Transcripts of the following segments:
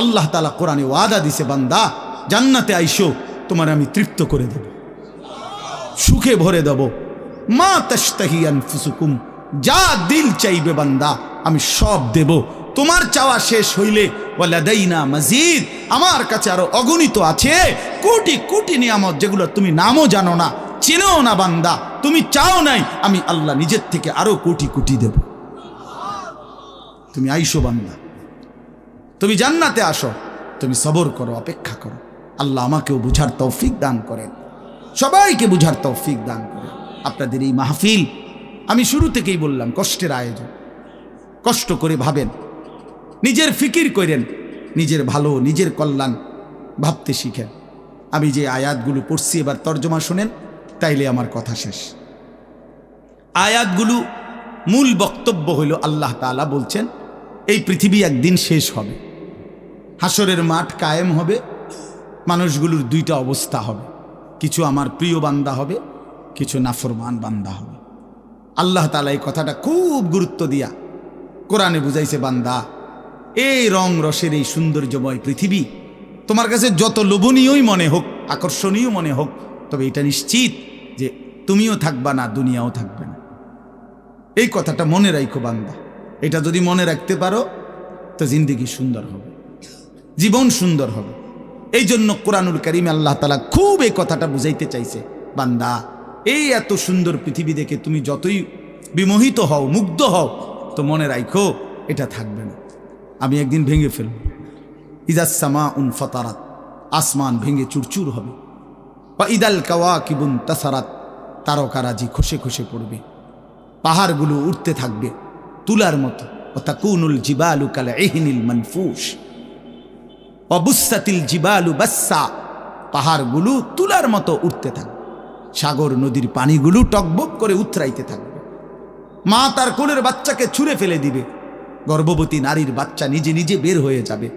আল্লাহ তাআলা কোরআনে ওয়াদা দিছে, বান্দা জান্নাতে আইসো, তোমার আমি তৃপ্ত করে দেব, সুখে ভরে দেব। মা তাশতাহি আনফুসুকুম, যা দিল চাইবে বান্দা আমি সব দেব। তোমার চাওয়া শেষ হইলে ওয়ালাদাইনা মাজিদ, আমার কাছে আরো অগণিত আছে কোটি কোটি নিয়ামত, যেগুলো তুমি নামও জানো না, চিনেও না বান্দা, তুমি চাও নাই, আমি আল্লাহ নিজের থেকে আরো কোটি কোটি দেব। তুমি আইসো বান্দা, তুমি জান্নাতে আসো, তুমি সবর করো, অপেক্ষা করো। আল্লাহ আমাকেও বুঝার তৌফিক দান করেন, সবাইকে বুঝার তৌফিক দান করেন। আপনাদের এই মাহফিল আমি শুরু থেকেই বললাম কষ্টের আয়োজন। কষ্ট করে ভাবেন, নিজের ফিকির করেন, নিজের ভালো নিজের কল্যাণ ভাবতে শিখেন। আমি যে আয়াতগুলো পড়ছি এবার তর্জমা শোনেন, তাইলে আমার কথা শেষ। আয়াতগুলো মূল বক্তব্য হইল আল্লাহ তাআলা বলছেন এই পৃথিবী একদিন শেষ হবে, হাসরের মাঠ কায়েম হবে, মানুষগুলোর দুইটা অবস্থা হবে, কিছু আমার প্রিয় বান্দা হবে, কিছু নাফরমান বান্দা হবে। আল্লাহ তাআলা এই কথাটা খুব গুরুত্ব দিয়া কোরআনে বুঝাইছে, বান্দা এই রং রসের এই সৌন্দর্যময় পৃথিবী তোমার কাছে যত লোভনীয়ই মনে হোক, আকর্ষণীয় মনে হোক, তবে এটা নিশ্চিত যে তুমিও থাকবা না, দুনিয়াও থাকবে না। এই কথাটা মনে রাখো বান্দা, এটা যদি মনে রাখতে পারো তো জিন্দেগি সুন্দর হবে, জীবন সুন্দর হবে। এই জন্য কোরআনুল কারীমে আল্লাহ তাআলা খুব এই কথাটা বুঝাইতে চাইছে, বান্দা এই এত সুন্দর পৃথিবী দেখে তুমি যতই বিমোহিত হও, মুগ্ধ হও, তো মনে রাখো এটা থাকবে না, আমি একদিন ভেঙে ফেলব। ইদাস সামাউন ফাতারাত, আসমান ভেঙে চুরচুর হবে। বা ইদাল কাওয়াকিবুন তাসারাত, তারকারাজি খসে খসে পড়বে, পাহাড়গুলো উঠতে থাকবে তুলার মতো। ও তাকুনুল জিবালু কাল ইহনিল মানফুস, অবুসাতিল জিবালু বাসসা, পাহাড়গুলো তুলার মতো উঠতে থাকবে, সাগর নদীর পানিগুলো টকবক করে উথরাইতে থাকবে। মা তার কোলের বাচ্চাকে ছুঁড়ে ফেলে দিবে, গর্ভবতী নারীর বাচ্চা নিজে নিজে বের হয়ে যাবে,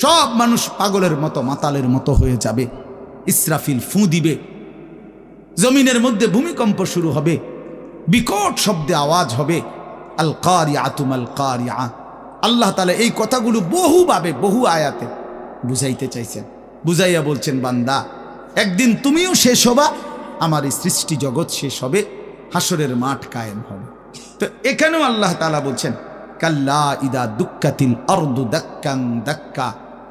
সব মানুষ পাগলের মতো মাতালের মতো হয়ে যাবে। ইসরাফিল ফু দিবে, জমিনের মধ্যে ভূমিকম্প শুরু হবে, বিকট শব্দে আওয়াজ হবে। আল কারিআতু মাল কারিআ। আল্লাহ তাআলা এই কথাগুলো বহুভাবে বহু আয়াতে বুঝাইতে চাইছেন, বুঝাইয়া বলছেন, বান্দা একদিন তুমিও শেষ হবা, আমার এই সৃষ্টি জগৎ শেষ হবে, হাসরের মাঠ কায়েম হবে। তো এখানেও আল্লাহ তাআলা বলছেন, কাল্লা ইদা দুক্কাতিল আরদু দাক্কান দাক্কা,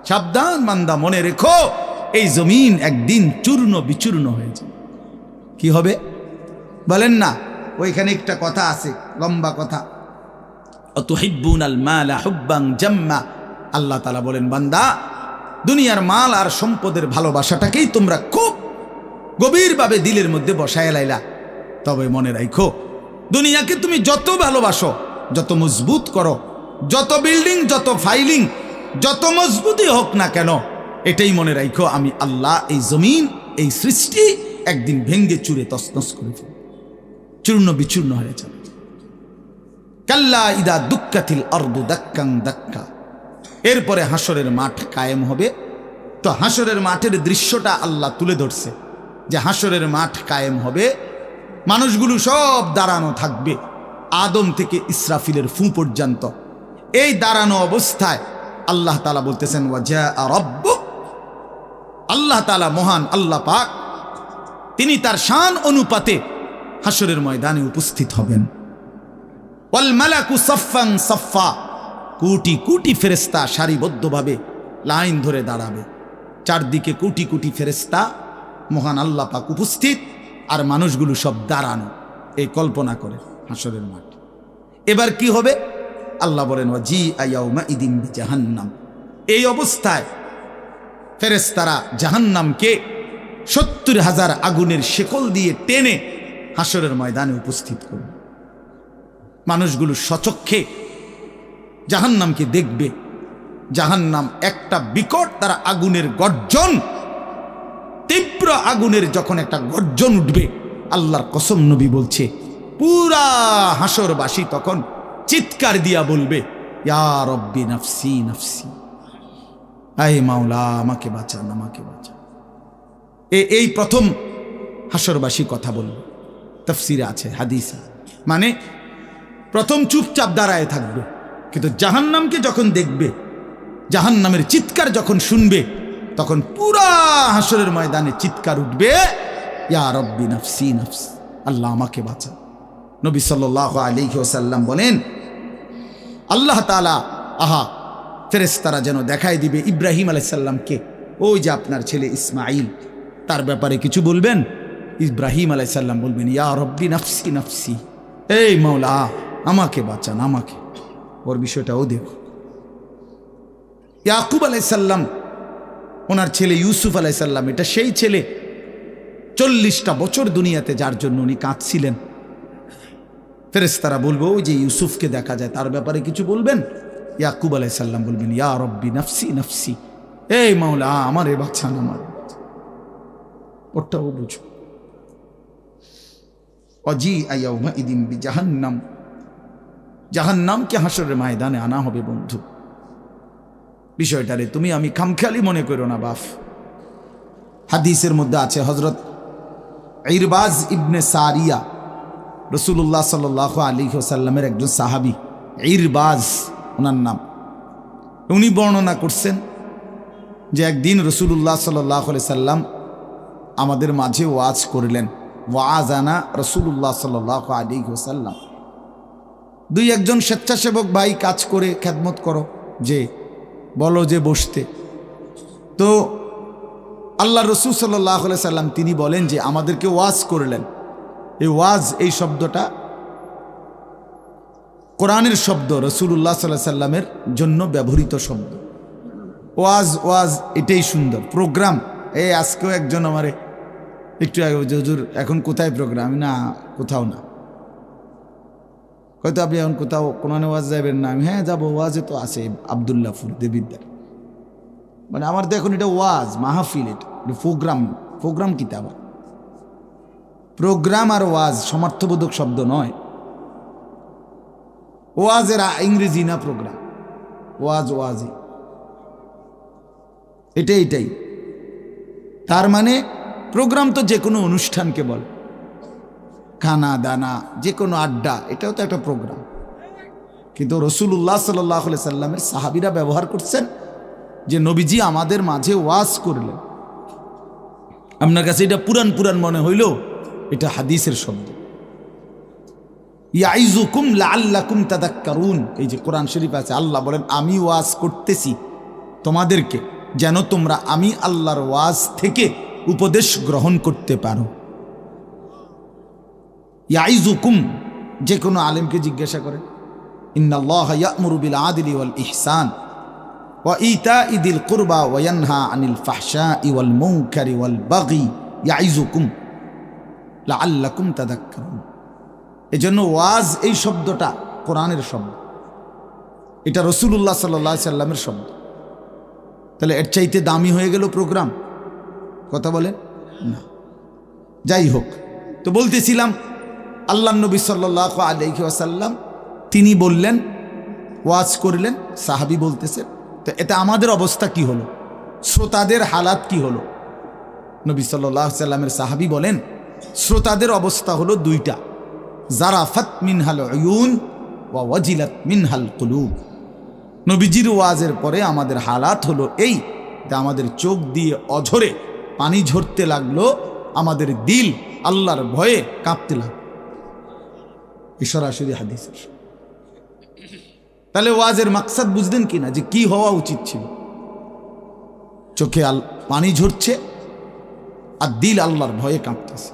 সাবধান বান্দা, মনে রেখো এই জমিন একদিন চূর্ণ বিচূর্ণ হয়ে যাবে। কি হবে বলেন না? ওইখানে একটা কথা আছে, লম্বা কথা, অতুহিব্বুনাল মালা হুব্বান জাম্মা। আল্লাহ তাআলা বলেন, বান্দা দুনিয়ার মাল আর সম্পদের ভালোবাসাটাকেই তোমরা খুব গভীরভাবে দিলের মধ্যে বসায় লাইলা। তবে মনে রাখো, দুনিয়াকে তুমি যত ভালোবাসো, যত মজবুত করো, যত বিল্ডিং, যত ফাইলিং, যত মজবুতই হোক না কেন, এটাই মনে রাখো আমি আল্লাহ এই জমিন, এই সৃষ্টি একদিন ভেঙ্গে চুরে তছনছ করে ফেলব, চূর্ণ বিচূর্ণ হয়ে যাবে। কাল্লা ইদা দুক্কাতিল আরদু দাক্কান দাক্কা। এরপরে হাসরের মাঠ কায়েম হবে। তো হাসরের মাঠের দৃশ্যটা আল্লাহ তুলে ধরছে যে হাসরের মাঠ কায়েম হবে, মানুষগুলো সব দাঁড়ানো থাকবে, আদম থেকে ইসরাফিলের ফু পর্যন্ত। এই দাঁড়ানো অবস্থায় আল্লাহ তাআলা বলতেছেন, ওয়াজা রাব্বুক, আল্লাহ তাআলা মহান আল্লাহ পাক, তিনি তার শান অনুপাতে হাসরের ময়দানে উপস্থিত হবেন। ওয়াল মালাকু সাফফান সাফফা, কোটি কোটি ফেরেশতা সারিবদ্ধভাবে লাইন ধরে দাঁড়াবে, চারদিকে কোটি কোটি ফেরেশতা, মহান আল্লাহ পাক উপস্থিত, আর মানুষগুলো সব দাঁড়ানো। এই কল্পনা করে হাসরের মাঠ। এবার কি হবে? আল্লাহ বলেন, ওয়াজিআ ইয়াউমাইদিন বিজাহান্নাম। এই অবস্থায় ফেরেশতারা জাহান্নামকে ৭০,০০০ আগুনের শেকল দিয়ে টেনে হাসরের ময়দানে উপস্থিত করবে। মানুষগুলো সচক্ষে জাহান্নামকে দেখবে। জাহান্নাম একটা বিকট তারা আগুনের গর্জন, তীব্র আগুনের যখন একটা গর্জন উঠবে, আল্লাহর কসম নবী বলছে, পুরা হাসরবাসী তখন চিৎকার দিয়া বলবে, ইয়া রব্বি নাফসি নাফসি, আয় মাওলা আমাকে বাঁচান, আমাকে বাঁচান। এই প্রথম হাসরবাসী কথা বলবে, তাফসিরে আছে, হাদিসে। মানে প্রথম চুপচাপ দাঁড়ায় থাকবে, কিন্তু জাহান্নামকে যখন দেখবে জাহান্নামের চিৎকার যখন শুনবে তখন পুরা হাসরের ময়দানে চিৎকার উঠবে, ইয়া রব্বি নাফসি নাফসি, আল্লাহ আমাকে বাঁচা। নবী সাল্লাল্লাহু আলাইহি ওয়াসাল্লাম বলেন, আল্লাহ তাআলা ফেরেশতারা যেন দেখাই দিবে ইব্রাহিম আলাইহিস সালামকে, ওই যে আপনার ছেলে ইসমাঈল, তার ব্যাপারে কিছু বলবেন। ইব্রাহিম আলাইহিস সালাম বলবেন, ইয়া রব্বি নাফসি নাফসি, এই মাওলা আমাকে বাঁচান আমাকে। ওর বিষয়টাও দেখো। ইয়াকুব আলাইহিস সালাম, ওনার ছেলে ইউসুফ আলাইহিস সালাম, এটা সেই ছেলে 40টা বছর দুনিয়াতে যার জন্য উনি কাঁদছিলেন। ফেরেশতারা বলবো, ওই যে ইউসুফকে দেখা যায়, তার ব্যাপারে কিছু বলবেন। ইয়াকুব আলাইহিস সালাম বলবেন, ইয়া রব্বি নাফসি নাফসি, এই মাওলা আমারে বাঁচান আমারে। ওটাও বুঝো। অজি আয়াউমা ইদিন বিজাহান্নাম, জাহান্নামকে হাসরের ময়দানে আনা হবে বন্ধু। বিষয়টারে তুমি আমি খামখেয়ালি মনে করো না বাপ। হাদিসের মধ্যে আছে, হযরত ইরবাজ ইবনে সারিয়া, রাসূলুল্লাহ সাল্লাল্লাহু আলাইহি ওয়াসাল্লামের একজন সাহাবী, ইরবাজ ওনার নাম। উনি বর্ণনা করছেন যে একদিন রাসূলুল্লাহ সাল্লাল্লাহু আলাইহি সাল্লাম আমাদের মাঝে ওয়াজ করলেন। ওয়াজানা রাসূলুল্লাহ সাল্লাল্লাহু আলাইহি ওয়াসাল্লাম। দুই একজন স্বেচ্ছাসেবক ভাই কাজ করে খেদমত করো, যে বলো যে বসতে। তো আল্লাহ রাসূল সাল্লাল্লাহু আলাইহি সাল্লাম তিনি বলেন যে আমাদেরকে ওয়াজ করলেন। এই ওয়াজ, এই শব্দটা কোরআনের শব্দ, রাসূলুল্লাহ সাল্লাল্লাহু আলাইহি সাল্লামের জন্য ব্যবহৃত শব্দ। ওয়াজ ওয়াজ এটাই সুন্দর। প্রোগ্রাম, এই আজকেও একজন আমারে একটু আগে, হুজুর এখন কোথায় প্রোগ্রাম? না কোথাও না। হয়তো আপনি এখন কোথাও কোরআনে ওয়াজ যাবেন না? আমি হ্যাঁ যাবো, ওয়াজে তো আছে আব্দুল্লাহপুর দেবিদ্দার। মানে আমার তো এখন এটা ওয়াজ মাহফিল, এটা প্রোগ্রাম। প্রোগ্রাম কি তা আবার? প্রোগ্রাম আর ওয়াজ সমার্থবোধক শব্দ নয়। ওয়াজের ইংরেজি না প্রোগ্রাম, ওয়াজ ওয়াজি, এটাই। তার মানে প্রোগ্রাম তো যে কোনো অনুষ্ঠানকে বলে, খানা দানা, যে কোনো আড্ডা, এটাও তো একটা প্রোগ্রাম। কিন্তু রাসূলুল্লাহ সাল্লাল্লাহু আলাইহি সাল্লামের সাহাবীরা ব্যবহার করছেন যে নবীজি আমাদের মাঝে ওয়াজ করলেন। আপনার কাছে এটা পুরান পুরান মনে হইল, এটা হাদিসের শব্দ। ইয়াইজুকুম লাআল্লাকুম তাযাক্কারুন, এই যে কোরআন শরীফ আছে, আল্লাহ বলেন আমি ওয়াজ করতেছি তোমাদেরকে যেন তোমরা আমি আল্লাহর ওয়াজ থেকে উপদেশ গ্রহণ করতে পারো। ইয়াইজুকুম, যে কোনো আলেমকে জিজ্ঞাসা করে, ইন্নাল্লাহা ইয়া'মুরু বিল আদলি ওয়াল ইহসান ওয়া ইতাই দিল কুরবা ওয়া ইয়ানহা আনিল ফাহশাই ওয়াল মুনকারি ওয়াল বাগি ইয়াইজুকুম লাআল্লাকুম তাযাক্কারুন। এজন্য ওয়াজ, এই শব্দটা কোরআনের শব্দ, এটা রাসূলুল্লাহ সাল্লাল্লাহু আলাইহি সাল্লামের শব্দ। তাহলে এর চাইতে দামি হয়ে গেল প্রোগ্রাম? কথা বলেন না। যাই হোক, তো বলতেছিলাম আল্লাহ নবী সাল্লাল্লাহু আলাইহি ওয়াসাল্লাম তিনি বললেন, ওয়াজ করলেন, সাহাবী বলতেছেন। তো এতে আমাদের অবস্থা কি হলো, শ্রোতাদের হালাত কি হলো? নবী সাল্লাল্লাহু আলাইহি সাল্লামের সাহাবী বলেন, শ্রোতাদের অবস্থা হলো দুইটা, জারাফাত মিনহাল উয়ুন ওয়া ওয়াজিলাত মিনহাল কুলুব। নবীজির ওয়াজের পরে আমাদের হালাত হলো এই, যে আমাদের চোখ দিয়ে অঝরে পানি ঝরতে লাগলো, আমাদের দিল আল্লাহর ভয়ে কাঁপতে লাগলো। এই সরাসরি হাদিসের। তাহলে ওয়াজের মাকসাদ বুঝলেন কিনা, যে কি হওয়া উচিত ছিল? চোখে পানি ঝরছে আর দিল আল্লাহর ভয়ে কাঁপতেছে।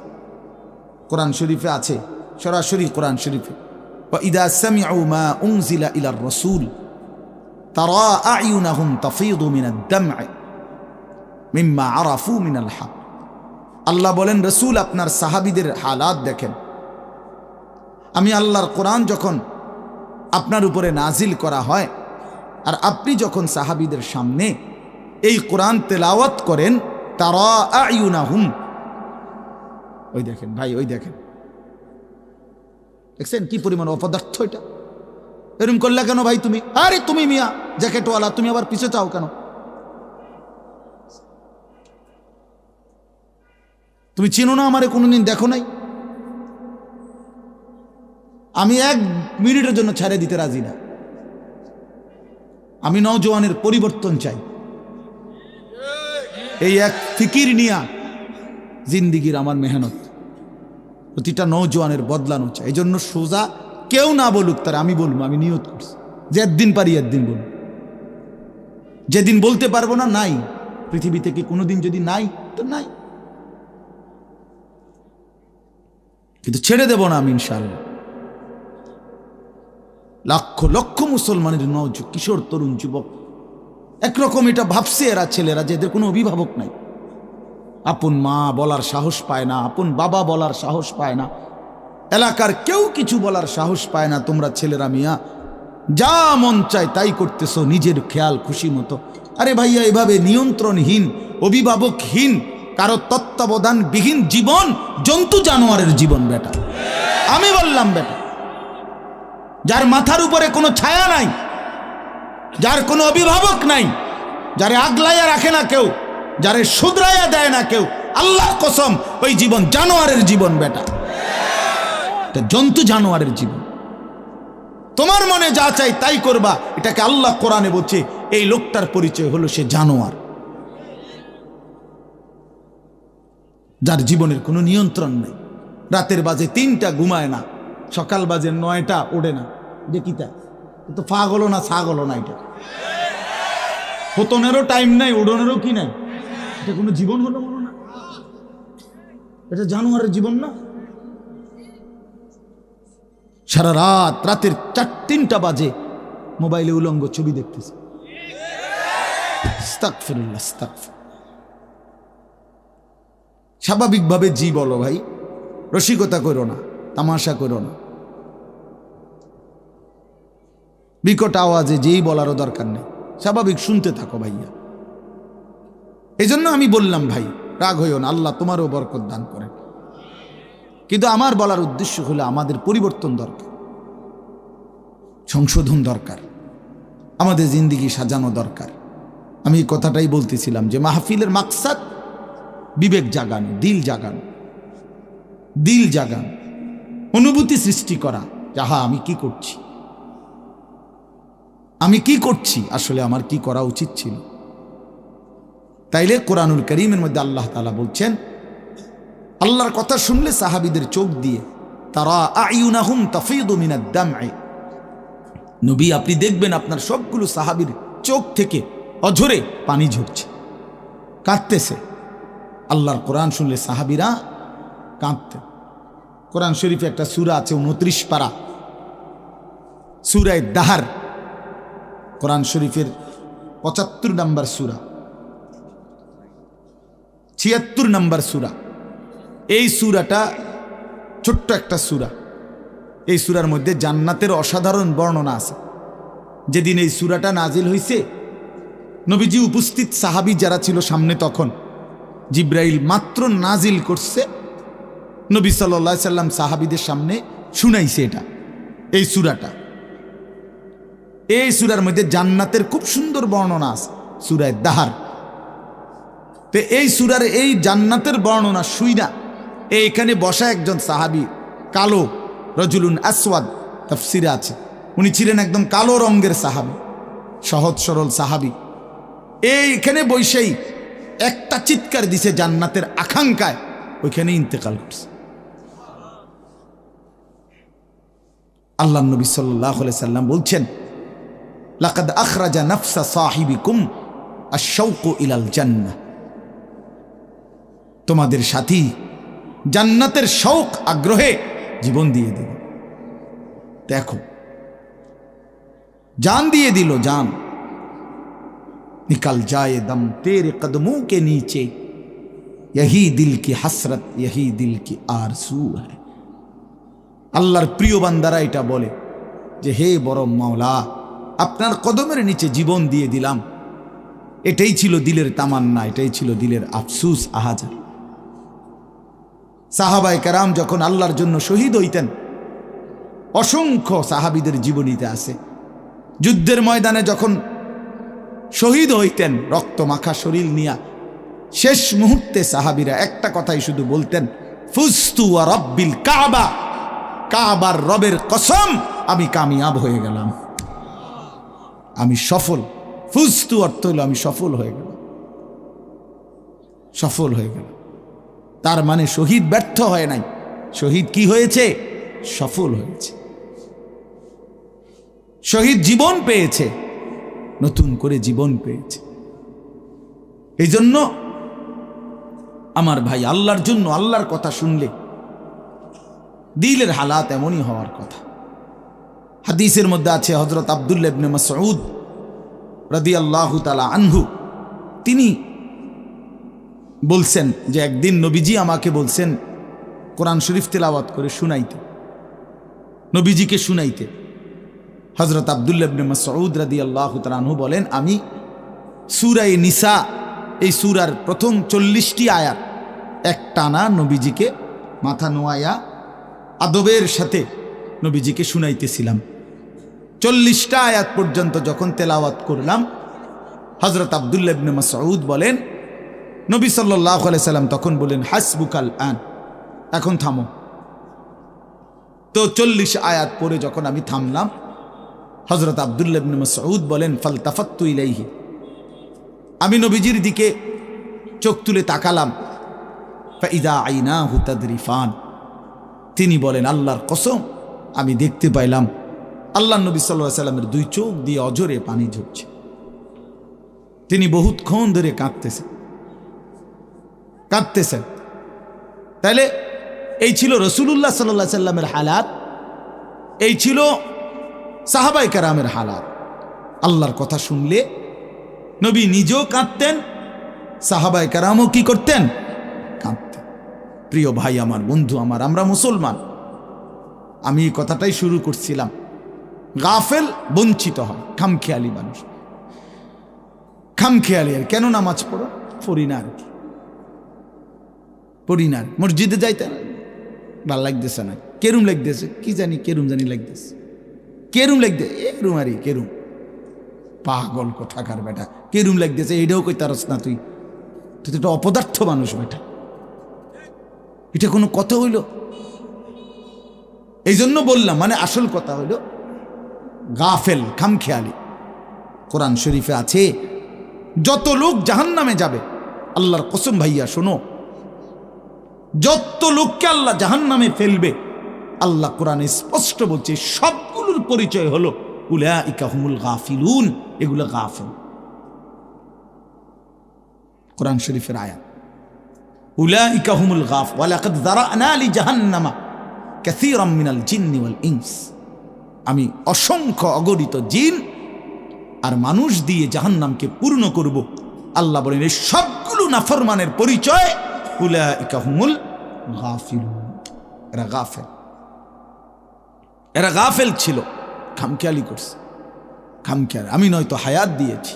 কোরআন শরীফে আছে, সরাসরি কোরআন শরীফে, وَإِذَا سَمِعُوا مَا أُنزِلَ إِلَى الرَّسُولِ تَرَى أَعْيُنَهُمْ تَفِيضُ مِنَ الدَّمْعِ مِمَّا عَرَفُوا مِنَ الْحَقِّ। আল্লাহ বলেন, রসুল আপনার সাহাবীদের হালাত দেখেন। আমি আল্লাহর কোরআন যখন আপনার উপরে নাজিল করা হয়, আর আপনি যখন সাহাবীদের সামনে এই কোরআন তেলাওয়াত করেন, তারা আয়ুনাহুম, ওই দেখেন ভাই, ওই দেখেন, দেখছেন কি পরিমাণ অপদার্থ এটা? এরকম করলে কেন ভাই তুমি? আরে তুমি মিয়া জ্যাকেটওয়ালা, তুমি আবার পিছে চাও কেন? তুমি চিনো না আমারে, কোনোদিন দেখো নাই? আমি 1 মিনিটের জন্য ছেড়ে দিতে রাজি না। আমি নওজোয়ানের পরিবর্তন চাই, এই এক ফিকির নিয়া জিন্দিগির আমার মেহনত, প্রতিটা নওজোয়ানের বদলানো চাই। এই জন্য সোজা কেউ না বলুক, তার আমি বলবো, আমি নিয়ত করছি যে একদিন পারি একদিন বলবো। যেদিন বলতে পারবো না, নাই পৃথিবী থেকে কোনোদিন, যদি নাই তো নাই, কিন্তু ছেড়ে দেব না আমি ইনশাআল্লাহ। লক্ষ লক্ষ মুসলমানের কিশোর তরুণ যুবক একরকম এটা ভাবছে, এরা ছেলেরা যে এদের কোনো অভিভাবক নাই, আপন মা বলার সাহস পায় না, আপন বাবা বলার সাহস পায় না, এলাকার কেউ কিছু বলার সাহস পায় না। তোমরা ছেলেরা মিয়া যা মন চায় তাই করতেছো নিজের খেয়াল খুশি মতো। আরে ভাইয়া, এভাবে নিয়ন্ত্রণহীন, অভিভাবকহীন, কারো তত্ত্বাবধানবিহীন জীবন জন্তু জানোয়ারের জীবন বেটা। আমি বললাম বেটা, যার মাথার উপরে কোনো ছায়া নাই, যার কোনো অভিভাবক নাই, যারে আগলাইয়া রাখে না কেউ, যারে শুধরাইয়া দেয় না কেউ, আল্লাহর কসম ওই জীবন জানোয়ারের জীবন বেটা, জন্তু জানোয়ারের জীবন। তোমার মনে যা চাই তাই করবা, এটাকে আল্লাহ কোরআনে বলছে এই লোকটার পরিচয় হলো সে জানোয়ার, যার জীবনের কোনো নিয়ন্ত্রণ নেই। রাতের বাজে 3টা ঘুমায় না, সকাল বাজে 9টা ওঠে না। দেখিতা তো পাগল না ছাগল না, এটা পতনেরও টাইম নাই, উড়নেরও কি নাই, এটা কোনো জীবন হলো বলো না? এটা জানোয়ারের জীবন না? সারা রাত, রাতের 3টা বাজে মোবাইলে উলঙ্গ ছবি দেখতেছে। আস্তাগফিরুল্লাহ, আস্তাগফিরুল্লাহ। স্বাভাবিকভাবে জি বলো ভাই, রসিকতা করো না, তামাশা করো না, বিকট আওয়াজে যেই বলারও দরকার নেই, স্বাভাবিক শুনতে থাকো ভাইয়া। এই জন্য আমি বললাম ভাই, রাগ হইও না, আল্লাহ তোমারও বরকত দান করেন। কিন্তু আমার বলার উদ্দেশ্য হলো আমাদের পরিবর্তন দরকার, সংশোধন দরকার, আমাদের জিন্দিগি সাজানো দরকার। আমি এই কথাটাই বলতেছিলাম যে মাহফিলের মাকসাদ বিবেক জাগানো, দিল জাগানো, দিল জাগানো, অনুভূতি সৃষ্টি করা, যাহা আমি কি করছি, আমি কি করছি, আসলে আমার কি করা উচিত ছিল। তাইলে কোরআনুল কারীমের মধ্যে আল্লাহ তাআলা বলছেন, আল্লাহর কথা শুনলে সাহাবীদের চোখ দিয়ে তারা আয়ুনাহুম তাফিদু মিনাদ দাম'i, নবী আপনি দেখবেন আপনার সবগুলো সাহাবীর চোখ থেকে অঝরে পানি ঝরছে, কাঁদতেছে। আল্লাহর কোরআন শুনলে সাহাবীরা কাঁদতেন। কোরআন শরীফে একটা সূরা আছে 29 পারা, সূরা দাহার, কোরআন শরীফের 75 নম্বর সূরা, 76 নম্বর সূরা। এই সূরাটা ছোট্ট একটা সূরা। এই সূরার মধ্যে জান্নাতের অসাধারণ বর্ণনা আছে। যেদিন এই সূরাটা নাজিল হয়েছে, নবীজি উপস্থিত, সাহাবী যারা ছিল সামনে, তখন জিব্রাইল মাত্র নাজিল করছে, নবী সাল্লাল্লাহু আলাইহি সাল্লাম সাহাবীদের সামনে শুনাইছে এটা, এই সূরাটা। এই সূরার মধ্যে জান্নাতের খুব সুন্দর বর্ণনা আছে, সূরা দাহার। তো এই সূরার এই জান্নাতের বর্ণনা শুইনা এইখানে বসা একজন সাহাবী, কালো, রজুলুন আসওয়াদ, তাফসিরে আছে, উনি ছিলেন একদম কালো রঙের সাহাবী, সহজ সরল সাহাবী। এইখানে বসেই একটা চিৎকার দিছে জান্নাতের আকাঙ্ক্ষায়, ওইখানে ইন্তেকাল করছে। আল্লাহ নবী সাল্লাল্লাহু আলাইহি সাল্লাম বলছেন, লাকাদ আখরাজা নাফসা সাহিবিকুম আশ-শাওকু ইলাল জান্নাহ, তোমাদের সাথী জান্নাতের শৌক, আগ্রহে জীবন দিয়ে দিল। দেখো, जान दिए दिलो जान, निकल जाए दम तेरे कदमों के नीचे, यही दिल की हसरत, यही दिल की आरज़ू है। আল্লাহর প্রিয় বান্দারা এটা বলে যে হে বড় মাওলা, আপনার কদমের নিচে জীবন দিয়ে দিলাম। এটাই ছিল দিলের তামান্না, এটাই ছিল দিলের আফসুস, আহাজার। সাহাবায়ে কেরাম যখন আল্লাহর জন্য শহীদ হইতেন, অসংখ্য সাহাবীদের জীবনীতে আছে, যুদ্ধের ময়দানে যখন শহীদ হইতেন রক্ত মাখা শরীর নিয়া, শেষ মুহূর্তে সাহাবীরা একটা কথাই শুধু বলতেন, ফুস্তু ওয়া রাব্বিল কাবা, কাবার রবের কসম আমি কামিয়াব হয়ে গেলাম। আমি সফল। ফুজতু অর্থ হলো আমি সফল হয়ে গেল, সফল হয়ে গেল। তার মানে শহীদ ব্যর্থ হয় নাই, শহীদ কি হয়েছে? সফল হয়েছে। শহীদ জীবন পেয়েছে, নতুন করে জীবন পেয়েছে। এই জন্য আমার ভাই, আল্লাহর জন্য আল্লাহর কথা শুনলে দিলের হালাত এমনই হওয়ার কথা। হাদিসের মধ্যে আছে হযরত আব্দুল্লাহ ইবনে মাসউদ রাদিয়াল্লাহু তাআলা আনহু, তিনি বলছেন যে একদিন নবীজি আমাকে বলছেন কোরআন শরীফ তেলাওয়াত করে শুনাইতে, নবীজিকে শুনাইতে। হযরত আব্দুল্লাহ ইবনে মাসউদ রাদিয়াল্লাহু তাআলা আনহু বলেন, আমি সূরা নিসা, এই সূরার প্রথম 40টি আয়াত একটানা নবীজিকে মাথা নোয়াইয়া আদবের সাথে নবীজিকে শুনাইতেছিলাম। 40টা আয়াত পর্যন্ত যখন তেলাওয়াত করলাম, হযরত আব্দুল্লাহ ইবনে মাসউদ বলেন, নবী সাল্লাল্লাহু আলাইহি সাল্লাম তখন বলেন, হাসবুকাল আন, এখন থামো। তো 40 আয়াত পরে যখন আমি থামলাম, হযরত আব্দুল্লাহ ইবনে মাসউদ বলেন, ফালতাফাত্তু ইলাইহি, আমি নবীজির দিকে চোখ তুলে তাকালাম। ফাইদা আইনাহু তাদরিফান, তিনি বলেন, আল্লাহর কসম, আমি দেখতে পাইলাম আল্লাহ নবী সাল্লাল্লাহু আলাইহি সাল্লামের দুই চোখ দিয়ে অজরে পানি ঝরছে। তিনি বহুতক্ষণ ধরে কাঁদতেছেন। তাহলে এই ছিল রাসূলুল্লাহ সাল্লাল্লাহু আলাইহি সাল্লামের হালাত, এই ছিল সাহাবায়ে কেরামের হালাত। আল্লাহর কথা শুনলে নবী নিজেও কাঁদতেন, সাহাবায়ে কেরামও কি করতেন? কাঁদতেন। প্রিয় ভাই আমার, বন্ধু আমার, আমরা মুসলমান। আমি এই কথাটাই শুরু করছিলাম, গাফেল বঞ্চিত হয়, খামখেয়ালি মানুষ, খামখেয়ালি। আর কেন নামাজ পড়ি না, আর কি পড়ি না, মসজিদে যাইতে না, ভাল লাগতেছে না, কেরুম লাগতেছে, কি জানি কেরুম জানি লাগতেছে, কেরুম লাগতে এরুম, আরে কেরুম, পাগল কোথাকার বেটা, কেরুম লাগতেছে এইটাও কই তারস না, তুই তো একটা অপদার্থ মানুষ বেটা, এটা কোনো কথা হইল? এই জন্য বললাম, মানে আসল কথা হইল গাফেল, খামখেয়ালি। কোরআন শরীফে আছে, যত লোক জাহান্নামে যাবে, আল্লাহর কসম ভাইয়া শোনো, যত লোককে আল্লাহ জাহান্নামে ফেলবে, আল্লাহ কোরআনে স্পষ্ট বলছে, সবগুলোর পরিচয় হলো উলাইকা হুমুল গাফিলুন, এগুলো গাফেল। কোরআন শরীফের আয়াত, উলাইকা হুমুল গাফ, ওয়ালাকাদ যারানা লি জাহান্নামা কাসীরাম মিনাল জিন্নি ওয়াল ইনস, আমি অসংখ্য অগণিত জিন আর মানুষ দিয়ে জাহান্নামকে পূর্ণ করব। আল্লাহ বলেন, এই সবগুলো নাফরমানের পরিচয় উলাইকা হুমুল গাফিলুন, এরা গাফেল, এরা গাফেল ছিল, খামখেয়ালি করছে, খামখেয়াল। আমি নয়তো হায়াত দিয়েছি,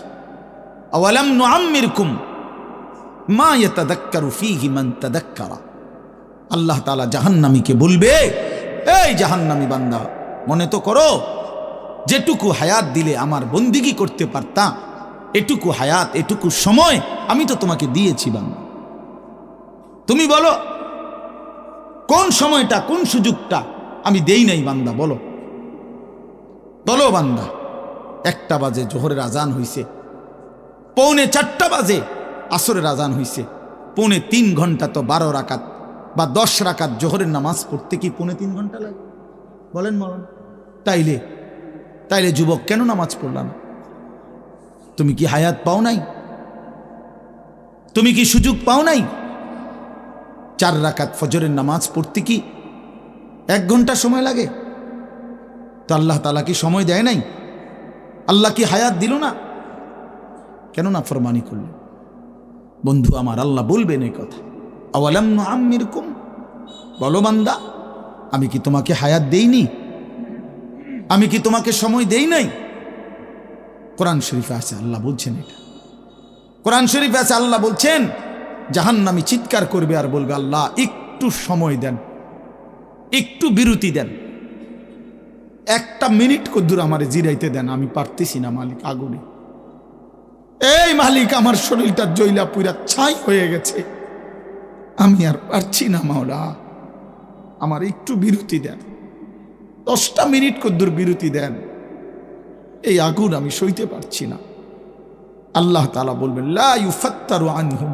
আওয়ালাম নুআম্মিরকুম মা ইয়াতাযাক্কারু ফীহি মান তাযাক্কারা। আল্লাহ তাআলা জাহান্নামীকে বলবে, এই জাহান্নামী বান্দা, মনে তো করো, যেটুকু হায়াত দিলে আমার বন্দিগি করতে পারতাম, এটুকু হায়াত, এটুকু সময় আমি তো তোমাকে দিয়েছি বান্দা। তুমি বলো কোন সময়টা, কোন সুযোগটা আমি দেই নাই বান্দা, বলো বলো বান্দা। 1টা বাজে জোহরের আজান হইছে, 3:45 বাজে আসরের আজান হইছে, 3.5 ঘন্টা তো 12 রাকাত বা 10 রাকাত জোহরের নামাজ পড়তে কি 3.5 ঘন্টা লাগে? বলেন বলেন। তাইলে যুবক কেন নামাজ পড়লা না? তুমি কি হায়াত পাও নাই? তুমি কি সুযোগ পাও নাই? 4 রাকাত ফজরের নামাজ পড়তে কি 1 ঘন্টা সময় লাগে? তো আল্লাহ তাআলা কি সময় দেয় নাই? আল্লাহ কি হায়াত দিল না? কেন না ফরমানি করলেন? বন্ধু আমার, আল্লাহ বলবেন এই কথা, আওয়ালাম নুআম্মিরকুম, বলো বান্দা, আমি কি তোমাকে হায়াত দেইনি? আমি কি তোমাকে সময় দেই নাই? কোরআন শরীফে আছে, আল্লাহ বলছেন এটা। কোরআন শরীফে আছে, আল্লাহ বলছেন, জাহান্নামী চিৎকার করবে আর বলবে, আল্লাহ একটু সময় দেন, একটু বিরতি দেন, 1টা মিনিট কদ্দুর আমারে জিরাইতে দেন, আমি পারতেছি না মালিক, আগুনে, এই মালিক আমার শরীরটা জ্বইলা পুরা ছাই হয়ে গেছে, আমি আর পারছি না মাওলা, আমার একটু বিরতি দেন, 10টা মিনিট কদ্দুর বিরতি দেন। এই আগুন আমি সইতে পারছি না। আল্লাহ তাআলা বলবেন লা ইউফাত্তারু আনহুম,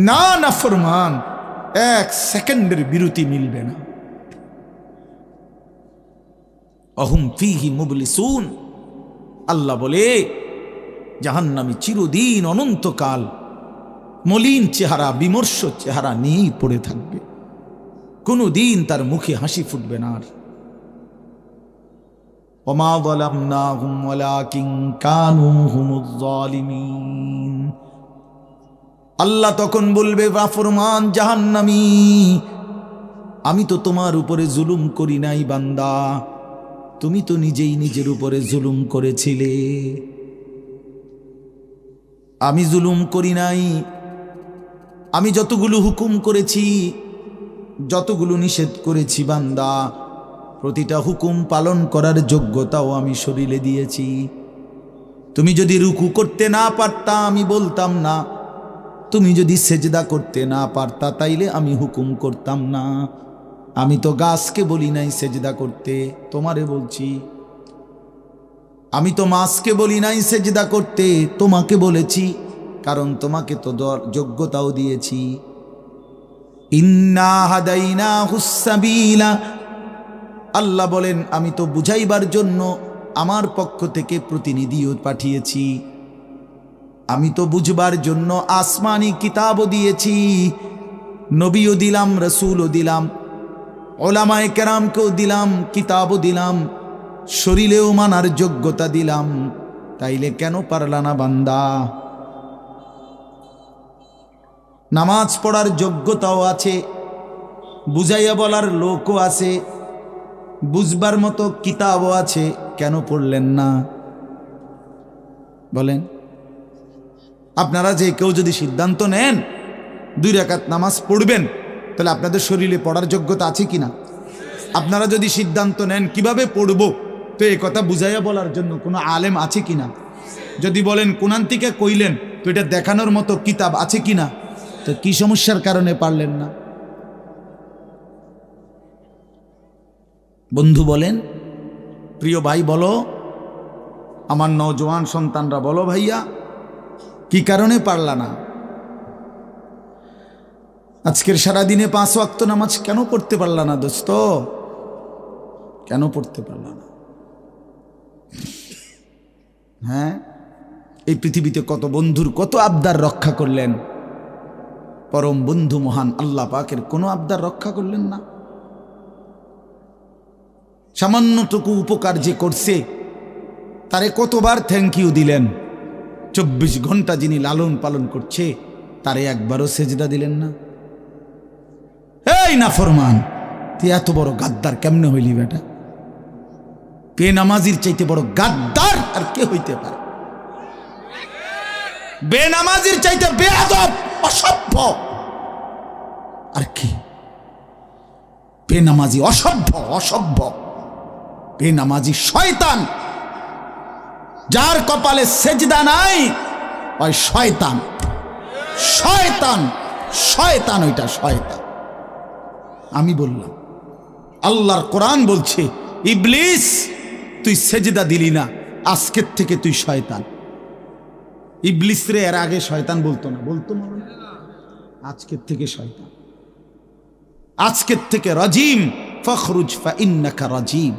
না নাফরমান, এক সেকেন্ডের বিরতি মিলবে না। অহুম ফীহি মুবলিসুন, আল্লাহ বলে জাহান্নামী চিরদিন অনন্তকাল মলিন চেহারা, বিমর্ষ চেহারা নিয়েই পড়ে থাকবে, কোনদিন তার মুখে হাসি ফুটবে না। আর ওমা যালামনাহুম ওয়ালাকিন কানু হুমুজ জালিমিন, আল্লাহ তখন বলবে নাফরমান জাহান্নামী, আমি তো তোমার উপরে জুলুম করি নাই বান্দা, তুমি তো নিজেই নিজের উপরে জুলুম করেছিলে। আমি জুলুম করি নাই, আমি যতগুলো হুকুম করেছি, যতগুলো নিষেধ করেছি বান্দা, প্রতিটা হুকুম পালন করার যোগ্যতাও আমি শরীরে দিয়েছি। তুমি যদি রুকু করতে না পারতা আমি বলতাম না, তুমি যদি সেজদা করতে না পারতা তাইলে আমি হুকুম করতাম না। আমি তো গাছকে বলি নাই সেজদা করতে, তোমারে বলছি। আমি তো মাছকে বলি নাই সেজদা করতে, তোমাকে বলেছি, কারণ তোমাকে তো যোগ্যতাও দিয়েছি। ইন্না হাদাইনাহুস সাবিলা, আল্লাহ বলেন আমি তো বুঝাইবার জন্য আমার পক্ষ থেকে প্রতিনিধিও পাঠিয়েছি, আমি তো বুঝবার জন্য আসমানি কিতাবও দিয়েছি, নবীও দিলাম, রসুলও দিলাম, ওলামায়ে কেরামকেও দিলাম, কিতাবও দিলাম, শরীরেও মানার যোগ্যতা দিলাম। তাইলে কেন পারলা না বান্দা? নামাজ পড়ার যোগ্যতাও আছে, বুঝাইয়া বলার লোকও আছে, বুঝবার মতো কিতাবও আছে, কেন পড়লেন না বলেন? আপনারা যে কেউ যদি সিদ্ধান্ত নেন 2 রাকাত নামাজ পড়বেন, তাহলে আপনাদের শরীরে পড়ার যোগ্যতা আছে কিনা? আপনারা যদি সিদ্ধান্ত নেন কিভাবে পড়ব, তো এই কথা বুঝাইয়া বলার জন্য কোনো আলেম আছে কিনা? যদি বলেন কোরআন থেকে কইলেন, তো এটা দেখানোর মতো কিতাব আছে কিনা? তো কি সমস্যার কারণে পারলেন না? বন্ধু বলেন, প্রিয় ভাই বলো, আমার নওজোয়ান সন্তানরা বলো, ভাইয়া কি কারণে পারলা না? আজকের সারাদিনে 5 ওয়াক্ত নামাজ কেন পড়তে পারলা না দোস্ত? কেন পড়তে পারলা না? হ্যাঁ, এই পৃথিবীতে কত বন্ধুর কত আবদার রক্ষা করলেন, পরম বন্ধু মহান আল্লাহ পাকের কোনো আবদার রক্ষা করলেন না। সামান্যটুকু উপকার যে করছে তারে কতবার থ্যাংক ইউ দিলেন। 24 ঘন্টা যিনি লালন পালন করছে তারে একবারও সেজদা দিলেন না। এই নাফরমান, তুই এত বড় গাদ্দার কেমনে হইলি বেটা? বেনামাজির চাইতে বড় গাদ্দার আর কে হইতে পারে? বেনামাজির চাইতে বেয়াদব, অসভ্য আর কি? বেনামাজি অসভ্য, অসভ্য বেনামাজি শয়তান। যার কপালে সেজদা নাই ওই শয়তান, শয়তান, শয়তান, ওইটা শয়তান। আমি বললাম, আল্লাহর কোরআন বলছে, ইবলিস তুই সেজদা দিলি না, আজকের থেকে তুই শয়তান। ইবলিস রে এর আগে শয়তান বলতো না, বলতো না, আজকের থেকে শয়তান, আজকের থেকে রাজিম, ফখরুজ ফা ইন্নাকা রাজিম।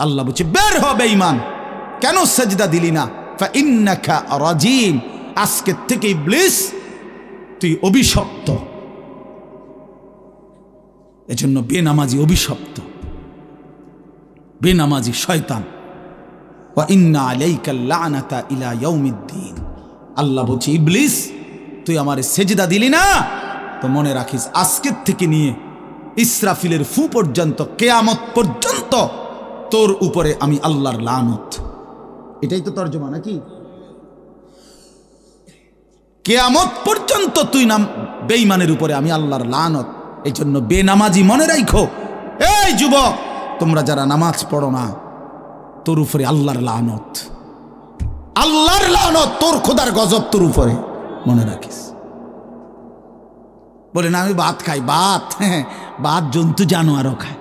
আল্লাহ বলছে বের হ বেঈমান, কেন সেজদা দিলি না? ফা ইন্নাকা রাজিম, আজকের থেকে ইবলিস তুই অভিশপ্ত। এজন্য বেনামাজি অভিশপ্ত, বেনামাজি শয়তান। ওয়া ইন্না আলাইকাল লানাতা ইলা ইয়াউমিদ্দিন। আল্লাহ বলছে ইবলিস তুই আমারে সেজদা দিলি না, তো মনে রাখিস আজকের থেকে নিয়ে ইসরাফিলের ফু পর্যন্ত, কিয়ামত পর্যন্ত তোর উপরে আমি আল্লাহর লানত। এটাই তো তর্জমা নাকি? কিয়ামত পর্যন্ত তুই নাম বেঈমানের উপরে আমি আল্লাহর লানত। এই জন্য বেনামাজি মনে রাখো, এই যুবক তোমরা যারা নামাজ পড়ো না, তোর উপরে আল্লাহর লানত, আল্লাহর লানত, তোর খোদার গজব তোর উপরে, মনে রাখিস। বলে না আমি ভাত খাই, ভাত, হ্যাঁ ভাত জন্তু জানোয়ারও খায়,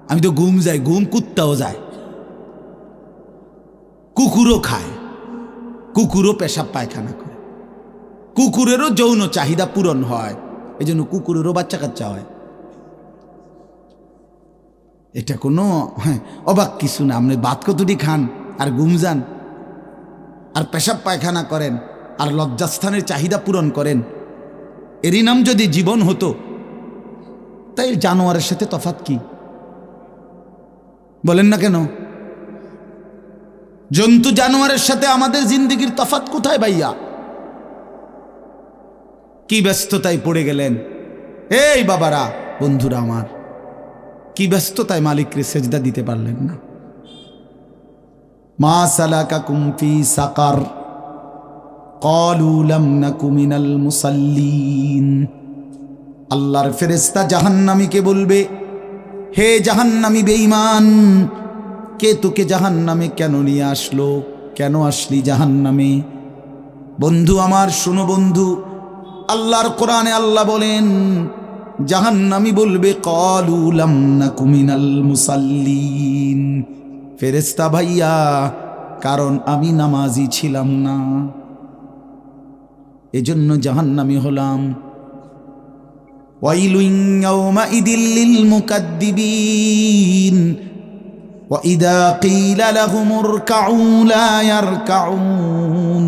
আমি তো ঘুম যাই, ঘুম কুত্তাও যায়, কুকুরও খায়, কুকুরও পেশাব পায়খানা করে, কুকুরেরও যৌন চাহিদা পূরণ হয়, এই জন্য কুকুরেরও বাচ্চা কাচ্চা হয়। এটা কোনো অবাক কিছু না। আপনি ভাত কতটি খান আর ঘুম যান আর পেশাব পায়খানা করেন আর লজ্জাস্থানের চাহিদা পূরণ করেন, এরই নাম যদি জীবন হতো, তাই জানোয়ারের সাথে তফাৎ কি বলেন না কেন? জন্তু জানোয়ারের সাথে আমাদের জিন্দেগির তফাৎ কোথায় ভাইয়া? কি ব্যস্ততায় পড়ে গেলেন এই বাবারা, বন্ধুরা আমার, কি ব্যস্ততায় মালিককে সেজদা দিতে পারলেন না? মা সালাকাকুম ফি সাকার ক্বালু লাম নাকু মিনাল মুসাল্লিন। আল্লাহর ফেরেশতা জাহান্নামীকে বলবে, হে জাহান্নামী বেঈমান, কে তোকে জাহান্নামে কেন নিয়ে আসলো? কেন আসলি জাহান্নামে? বন্ধু আমার, শোনো বন্ধু, আল্লাহর কোরআনে আল্লাহ বলেন, জাহান্নামী বলবে ক্বালু লাম নাকু মিনাল মুসাল্লিন, ফেরেশতা ভাইয়া, কারণ আমি নামাজি ছিলাম না, এজন্য জাহান্নামী হলাম। ওয়াইলুন ইয়াওমাইদিল লিল মুকাদ্দিবিন ওয়া ইযা ক্বিলা লাহুমুর কাউ লা ইয়ারকাউন।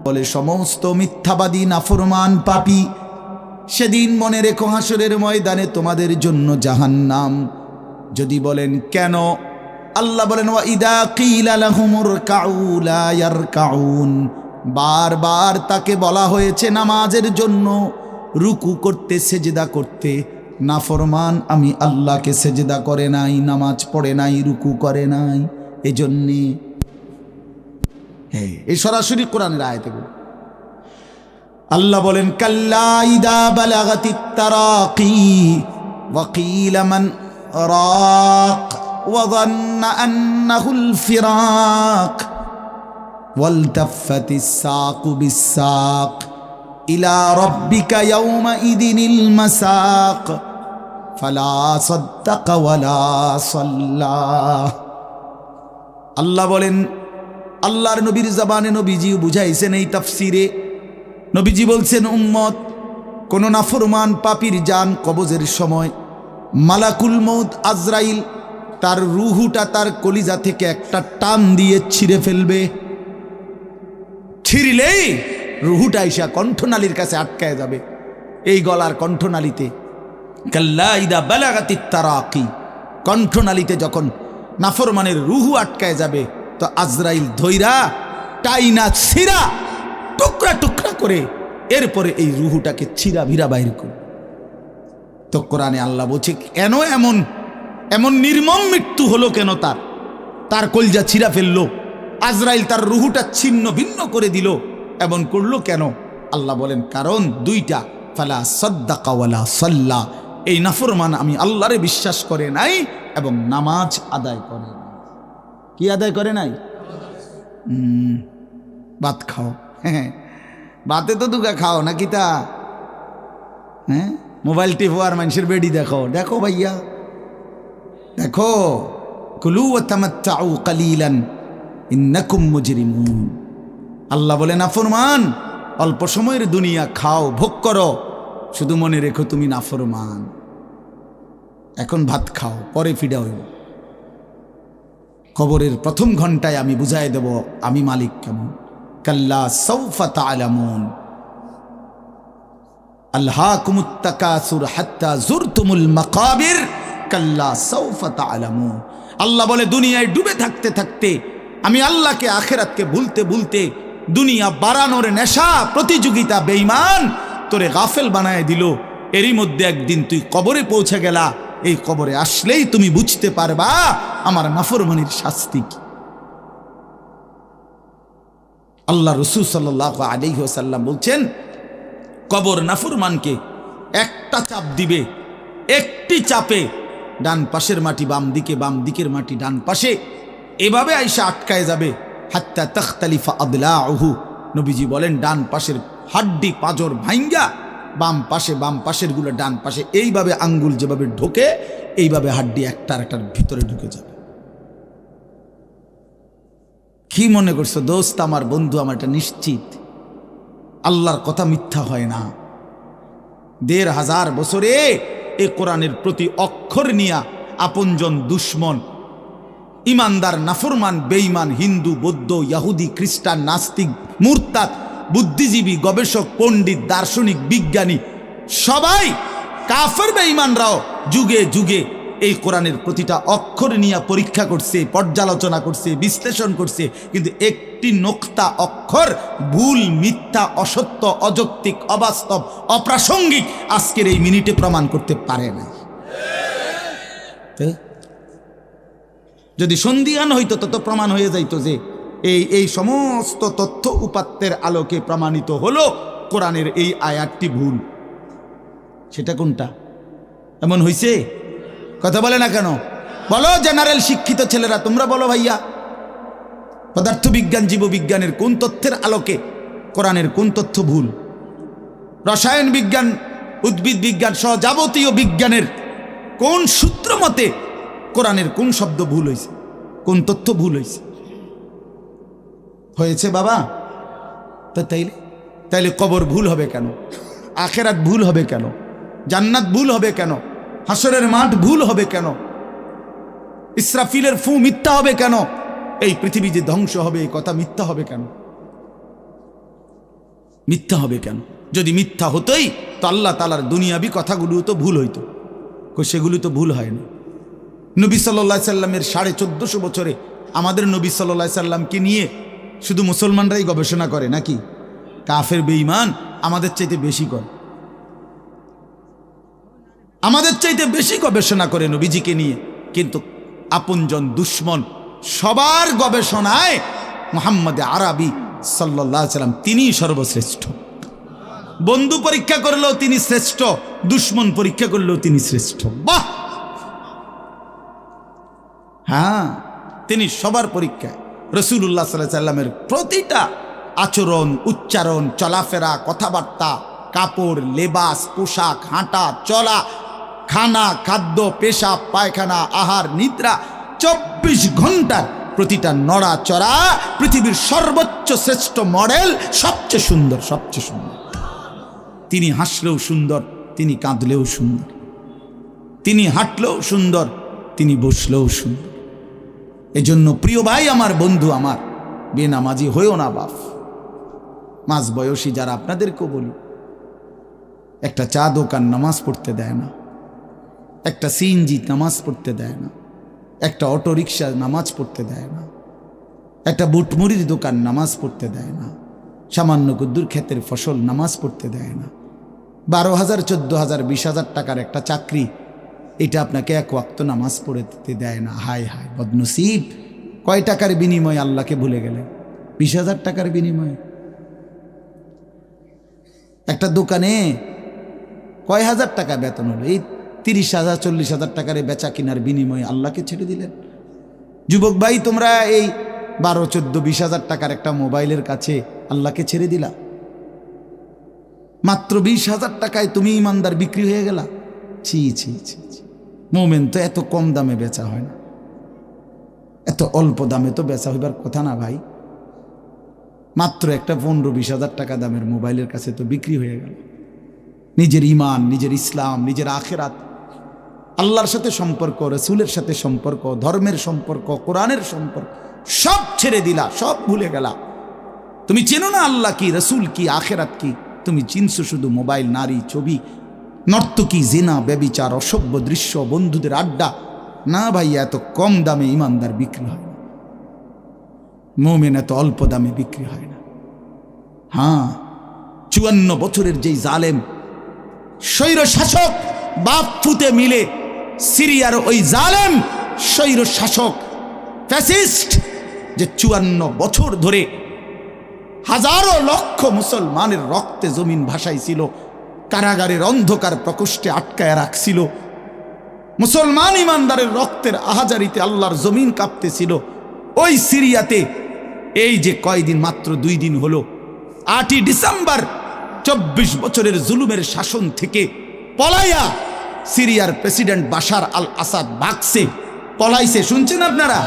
বলে সমস্ত মিথ্যাবাদী নাফরমান পাপী, সেদিন মনে রেখো হাসরের ময়দানে তোমাদের জন্য জাহান্নাম। যদি বলেন কেন, আল্লাহ বলেন ওয়া ইযা ক্বিলা লাহুমুর কাউ লা ইয়ারকাউন, বারবার তাকে বলা হয়েছে নামাজের জন্য, রুকু করতে, সেজদা করতে, নাফরমান আমি আল্লাহকে সেজদা করে নাই, নামাজ পড়ে নাই, রুকু করে নাই, এজন্যে। এই সরাসরি কোরআনের আয়াতে বলে আল্লাহ বলেন, কাল্লা ইদা বালাগাতিত তারাকি ওয়া কিলা মান রাক ওয়া যান্না আন্নাহুল ফিরাক ওয়ালতাফাতিস সাকু বিস-সাক ইলা রাব্বিকা ইয়াওমাইদিনিল মাসাক ফালা সাদ্দাকা ওয়ালা সাল্লা। আল্লাহ বলেন, আল্লাহর নবীর জবানে নবীজি বুঝাইছেন এই তাফসিরে। নবীজি বলছেন, উম্মত, কোন নাফরমান পাপীর জান কবজের সময় মালাকুল মউত আজরাইল তার রুহুটা তার কলিজা থেকে একটা টান দিয়ে ছিঁড়ে ফেলবে। ছিঁড়লেই রুহুটা এসে কণ্ঠনালীর কাছে আটকায় যাবে, এই গলার কণ্ঠনালীতে। কাল্লা ইদা বালাগাতিত তারাকি, কণ্ঠনালীতে যখন নাফরমানের রুহু আটকায় যাবে, তো আজরাইল ধৈরা টাইনা ছিঁড়া টুকরা টুকরা করে এরপরে এই রুহুটাকে ছিঁড়া ভিড়া বাইর করে। তো কোরআনে আল্লাহ বলছে, কেন এমন এমন নির্মম মৃত্যু হলো কেন? তার কলজা ছিঁড়া ফেললো, আজরাইল তার রুহুটা ছিন্ন ভিন্ন করে দিল, এমন করলো কেন? আল্লাহ বলেন, কারণ দুইটা, ফালা সাদ্দাকা ওয়ালা সাল্লা, এই নাফরমান আমি আল্লাহরে বিশ্বাস করে নাই এবং নামাজ আদায় করে নাই। কি আদায় করে নাই? ভাত খাও, হ্যাঁ, ভাতে তো দুগা খাও নাকি তা? হ্যাঁ, মোবাইল টিপো আর মানুষের বেডি দেখো, দেখো ভাইয়া দেখো। কুলু ওয়া তামাত্তাউ কালিলান ইন্নাকুম মুজরিমুন। আল্লাহ বলে, নাফরমান, অল্প সময়ের দুনিয়া খাও, ভোগ করো, শুধু মনে রেখো তুমি নাফরমান। এখন ভাত খাও, পরে ফিডা হইব। কবরের প্রথম ঘন্টায় আমি বুঝাই দেব আমি মালিক কেমন। কাল্লা সাউফা তা'লামুন আলহাকুমুত তাকাসুর হাত্তা যুরতুমুল মাকাবির কাল্লা সাউফা তা'লামুন। আল্লাহ বলে, দুনিয়ায় ডুবে থাকতে থাকতে আমি আল্লাহকে আখিরাতকে ভুলতে ভুলতে দুনিয়া বাড়ানোর নেশা প্রতিযোগিতা বেঈমান তোরে গাফেল বানায় দিল। এরই মধ্যে একদিন তুই কবরে পৌঁছে গেলা, এই কবরে আসলেই তুমি বুঝতে পারবা আমার নাফরমানির শাস্তি কি। আল্লাহ রাসূল সাল্লাল্লাহু আলাইহি ওয়াসাল্লাম বলছেন, কবর নাফরমানকে একটা চাপ দিবে, একটি চাপে ডান পাশের মাটি বাম দিকে, বাম দিকের মাটি ডান পাশে, এভাবে আইসা আটকায় যাবে। হাত্তা তাখতালিফা আদলাউহু, নবীজি বলেন ডান পাশের হাড্ডি পাঁজর ভাঙ্গা বাম পাশের গুলো ডান পাশে, এইভাবে আঙ্গুল যেভাবে ঢোকে এইভাবে হাড্ডি একটার একটার ভিতরে ঢুকে যাবে। কি মনে করছো দোস্ত, আমার বন্ধু, আমার এটা নিশ্চিত আল্লাহর কথা মিথ্যা হয় না। ১৫০০ বছরে এ কোরআনের প্রতি অক্ষর নিয়া আপনজন দুশ্মন, ইমানদার নাফরমান, বেঈমান, হিন্দু, বৌদ্ধ, ইহুদি, খ্রিস্টান, নাস্তিক, মুরতাদ, বুদ্ধিজীবী, গবেষক, পণ্ডিত, দার্শনিক, বিজ্ঞানী, সবাই কাফের বেঈমানরাও যুগে যুগে এই কোরআনের প্রতিটা অক্ষর নিয়ে পরীক্ষা করছে, পর্যালোচনা করছে, বিশ্লেষণ করছে, কিন্তু একটি নোক্তা অক্ষর ভুল, মিথ্যা, অসত্য, অযৌক্তিক, অবাস্তব, অপ্রাসঙ্গিক আজকের এই মিনিটে প্রমাণ করতে পারে না। যদি সন্দিহান হইতো তত প্রমাণ হয়ে যাইতো যে এই সমস্ত তথ্য উপাত্তের আলোকে প্রমাণিত হলো কোরআনের এই আয়াতটি ভুল। সেটা কোনটা? এমন হইছে? কথা বলে না কেন? বলো জেনারেল শিক্ষিত ছেলেরা, তোমরা বলো ভাইয়া, পদার্থবিজ্ঞান, জীববিজ্ঞানের কোন তথ্যের আলোকে কোরআনের কোন তথ্য ভুল? রসায়ন বিজ্ঞান, উদ্ভিদ বিজ্ঞান সহ যাবতীয় বিজ্ঞানের কোন সূত্র মতে কোরআনের কোন শব্দ ভুল হয়েছে, কোন তথ্য ভুল হয়েছে? হয়েছে বাবা। তো তাইলে কবর ভুল হবে কেন? আখেরাত ভুল হবে কেন? জান্নাত ভুল হবে কেন? হাসরের মাঠ ভুল হবে কেন? ইসরাফিলের ফু মিথ্যা হবে কেন? এই পৃথিবী যে ধ্বংস হবে এই কথা মিথ্যা হবে কেন? মিথ্যা হবে কেন? যদি মিথ্যা হতোই তো আল্লাহ তাআলার দুনিয়াবি কথাগুলো তো ভুল হইতো, সেগুলো তো ভুল হয় না। নবী সাল্লাল্লাহু আলাইহি সাল্লামের 1450 বছরে আমাদের নবী সাল্লাল্লাহু আলাইহি সাল্লামকে নিয়ে শুধু মুসলমানরাই গবেষণা করে নাকি? কাফের বেঈমান আমাদের চাইতে বেশি করে, আমাদের চাইতে বেশি গবেষণা করে নবীজিকে নিয়ে, কিন্তু আপনজন দুশ্মন সবার গবেষণায় মুহাম্মদ আরবি সাল্লাল্লাহু আলাইহি সাল্লাম তিনিই সর্বশ্রেষ্ঠ। বন্ধু পরীক্ষা করলেও তিনি শ্রেষ্ঠ, দুশ্মন পরীক্ষা করলেও তিনি শ্রেষ্ঠ। বাহ! হ্যাঁ, তিনি সবার পরীক্ষায়। রাসূলুল্লাহ সাল্লাল্লাহু আলাইহি সাল্লামের প্রতিটা আচরণ, উচ্চারণ, চলাফেরা, কথাবার্তা, কাপড়, লেবাস, পোশাক, হাঁটা চলা, খানা, খাদ্য, পেশাব, পায়খানা, আহার, নিদ্রা, 24 ঘন্টার প্রতিটা নড়াচড়া পৃথিবীর সর্বোচ্চ শ্রেষ্ঠ মডেল, সবচেয়ে সুন্দর, সবচেয়ে সুন্দর। তিনি হাসলেও সুন্দর, তিনি কাঁদলেও সুন্দর, তিনি হাঁটলেও সুন্দর, তিনি বসলেও সুন্দর। এজন্য প্রিয় ভাই আমার, বন্ধু আমার, বেনামাজি হয়েও না বাপ। মাঝ বয়সী যারা, আপনাদেরকেও বলি, একটা চা দোকান নামাজ পড়তে দেয় না, একটা সিএনজি নামাজ পড়তে দেয় না, একটা অটো রিক্সা নামাজ পড়তে দেয় না, একটা বুটমুড়ির দোকান নামাজ পড়তে দেয় না, সামান্য কুদ্দুর ক্ষেতের ফসল নামাজ পড়তে দেয় না। 12,000, 14,000, 20,000 টাকার একটা চাকরি, এটা আপনাকে এক ওয়াক্ত নামাজ পড়তে দেয় না। হায় হায় বদনসিব! কয় টাকার বিনিময়ে আল্লাহকে ভুলে গেলেন? 20,000 টাকার বিনিময়ে। একটা দোকানে কয় হাজার টাকা বেতন হলো, এই 30,000, 40,000 টাকার বেচা কিনার বিনিময়ে আল্লাহকে ছেড়ে দিলেন। যুবক ভাই, তোমরা এই 12, 14, 20,000 টাকার একটা মোবাইলের কাছে আল্লাহকে ছেড়ে দিলা। মাত্র 20,000 টাকায় তুমি ইমানদার বিক্রি হয়ে গেলা। ছি ছি ছি ছি! মোমেন তো এত কম দামে বেচা হয় না, এত অল্প দামে তো বেচা হইবার কথা না ভাই। মাত্র একটা 15-20,000 টাকা দামের মোবাইলের কাছে তো বিক্রি হয়ে গেল। নিজের ইমান, নিজের ইসলাম, নিজের আখেরাত, আল্লাহর সাথে সম্পর্ক, রাসূলের সাথে সম্পর্ক, ধর্মের সম্পর্ক, কোরআনের সম্পর্ক সব ছেড়ে দিলা, সব ভুলে গেলা। তুমি চেনো না আল্লাহ কি, রাসূল কি, আখেরাত কি। তুমি চিনছো শুধু মোবাইল, নারী, ছবি, নর্তকী, জিনা, ব্যভিচার, অসভ্য দৃশ্য, বন্ধুদের আড্ডা। না ভাই, এত কম দামে ইমানদার বিক্রি হয় না, মুমিন এত অল্প দামে বিক্রি হয় না। হ্যাঁ, 54 বছরের যেই জালেম স্বৈর শাসক বাপ ফুতে মিলে, সিরিয়ার ওই জালেম স্বৈর শাসক ফ্যাসিস্ট, যে 54 বছর ধরে হাজারো লক্ষ মুসলমানের রক্তে জমিন ভাসাইছিল, কারাগারের অন্ধকার প্রকোষ্ঠে আটকায় রাখছিল, মুসলমান ইমানদারের রক্তের আহাজারিতে আল্লাহর জমিন কাঁপতেছিল। ওই সিরিয়াতে এই যে কয়দিন, মাত্র 2 দিন হলো, 8ই ডিসেম্বর 24 বছরের জুলুমের শাসন থেকে পলাইয়া সিরিয়ার প্রেসিডেন্ট বাশার আল আসাদ ভাগছে, পলাইছে। শুনছেন আপনারা?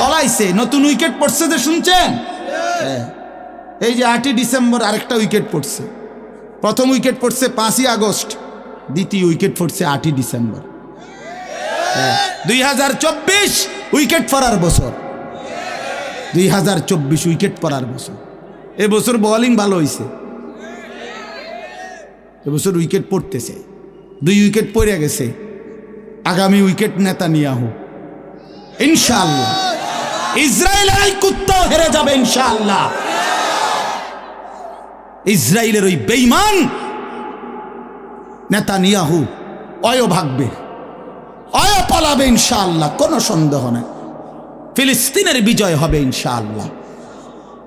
পলাইছে, নতুন উইকেট পড়ছে যে শুনছেন? এই যে 8ই ডিসেম্বর আরেকটা উইকেট পড়ছে। প্রথম উইকেট পড়ছে 5ই আগস্ট, দ্বিতীয় উইকেট পড়ছে 8ই ডিসেম্বর। 2024 উইকেট পড়ার বছর, 2024 উইকেট পড়ার বছর। এবছর বোলিং ভালো হয়েছে, এবছর উইকেট পড়তেছে। 2 উইকেট পড়ে গেছে, আগামী উইকেট নেতানিয়াহু ইনশাআল্লাহ। ইসরায়েলের এই কুত্তাও হেরে যাবে ইনশাআল্লাহ। ইসরায়েলের ওই বেঈমান নেতানিয়াহু অয় ভাগবে, অয় পালাবে ইনশাআল্লাহ, কোনো সন্দেহ নেই। ফিলিস্তিনের বিজয় হবে ইনশাআল্লাহ,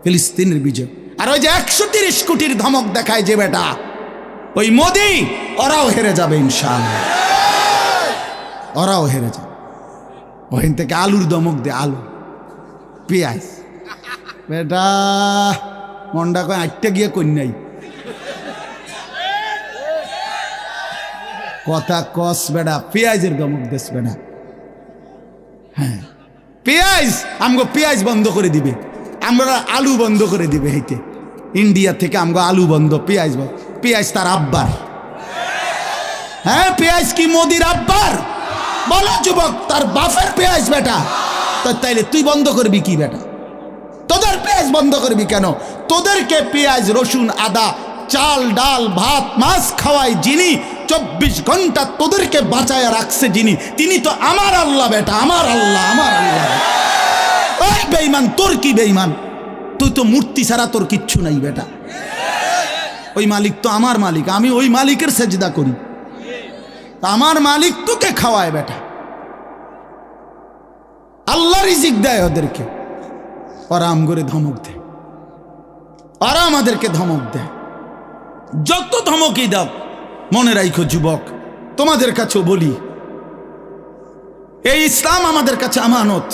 ফিলিস্তিনের বিজয়। আর ওই যে 130 কোটির ধমক দেখায় যে বেটা, ওই মোদি, ওরাও হেরে যাবে ইনশাআল্লাহ, ওরাও হেরে যাবে। ওখান থেকে আলুর ধমক দে, আলু পেঁয়াজ। বেটা মন্ডা কয় 8টা গিয়ে কন্যাই কথা কস বেটা, পেঁয়াজের ধমক দেশ বেটা। হ্যাঁ পেঁয়াজ, আমগো পেঁয়াজ বন্ধ করে দিবে, আমরা আলু বন্ধ করে দিবে। হেঁটে ইন্ডিয়া থেকে আমগো আলু বন্ধ, পেঁয়াজ বন্ধ। পেঁয়াজ তার আব্বার। হ্যাঁ পেঁয়াজ কি মোদির আব্বার? বলো যুবক, তার বাপের পেঁয়াজ বেটা। তাইলে তুই বন্ধ করবি কি বেটা? তোদের পেঁয়াজ বন্ধ করবি কেন? তোদেরকে পেঁয়াজ, রসুন, আদা, চাল, ডাল, ভাত, মাছ খাওয়াই যিনি, 24 ঘন্টা তোদেরকে বাঁচায় রাখছে যিনি, তিনি তো আমার আল্লাহ বেটা, আমার আল্লাহ, আমার আল্লাহ। ওই বেঈমান, তোর কি বেঈমান? তুই তো মূর্তি ছাড়া তোর কিচ্ছু নাই বেটা। ওই মালিক তো আমার মালিক, আমি ওই মালিকের সেজদা করি। আমার মালিক তোকে খাওয়ায় বেটা, আল্লাহ রিজিক দেয় ওদেরকে। ওরা আম করে ধমক দেয়, ওরা আমাদেরকে ধমক দেয়। যত ধমকই দাও, মনে রাখো যুবক, তোমাদের কাছেও বলি, এই ইসলাম আমাদের কাছে আমানত।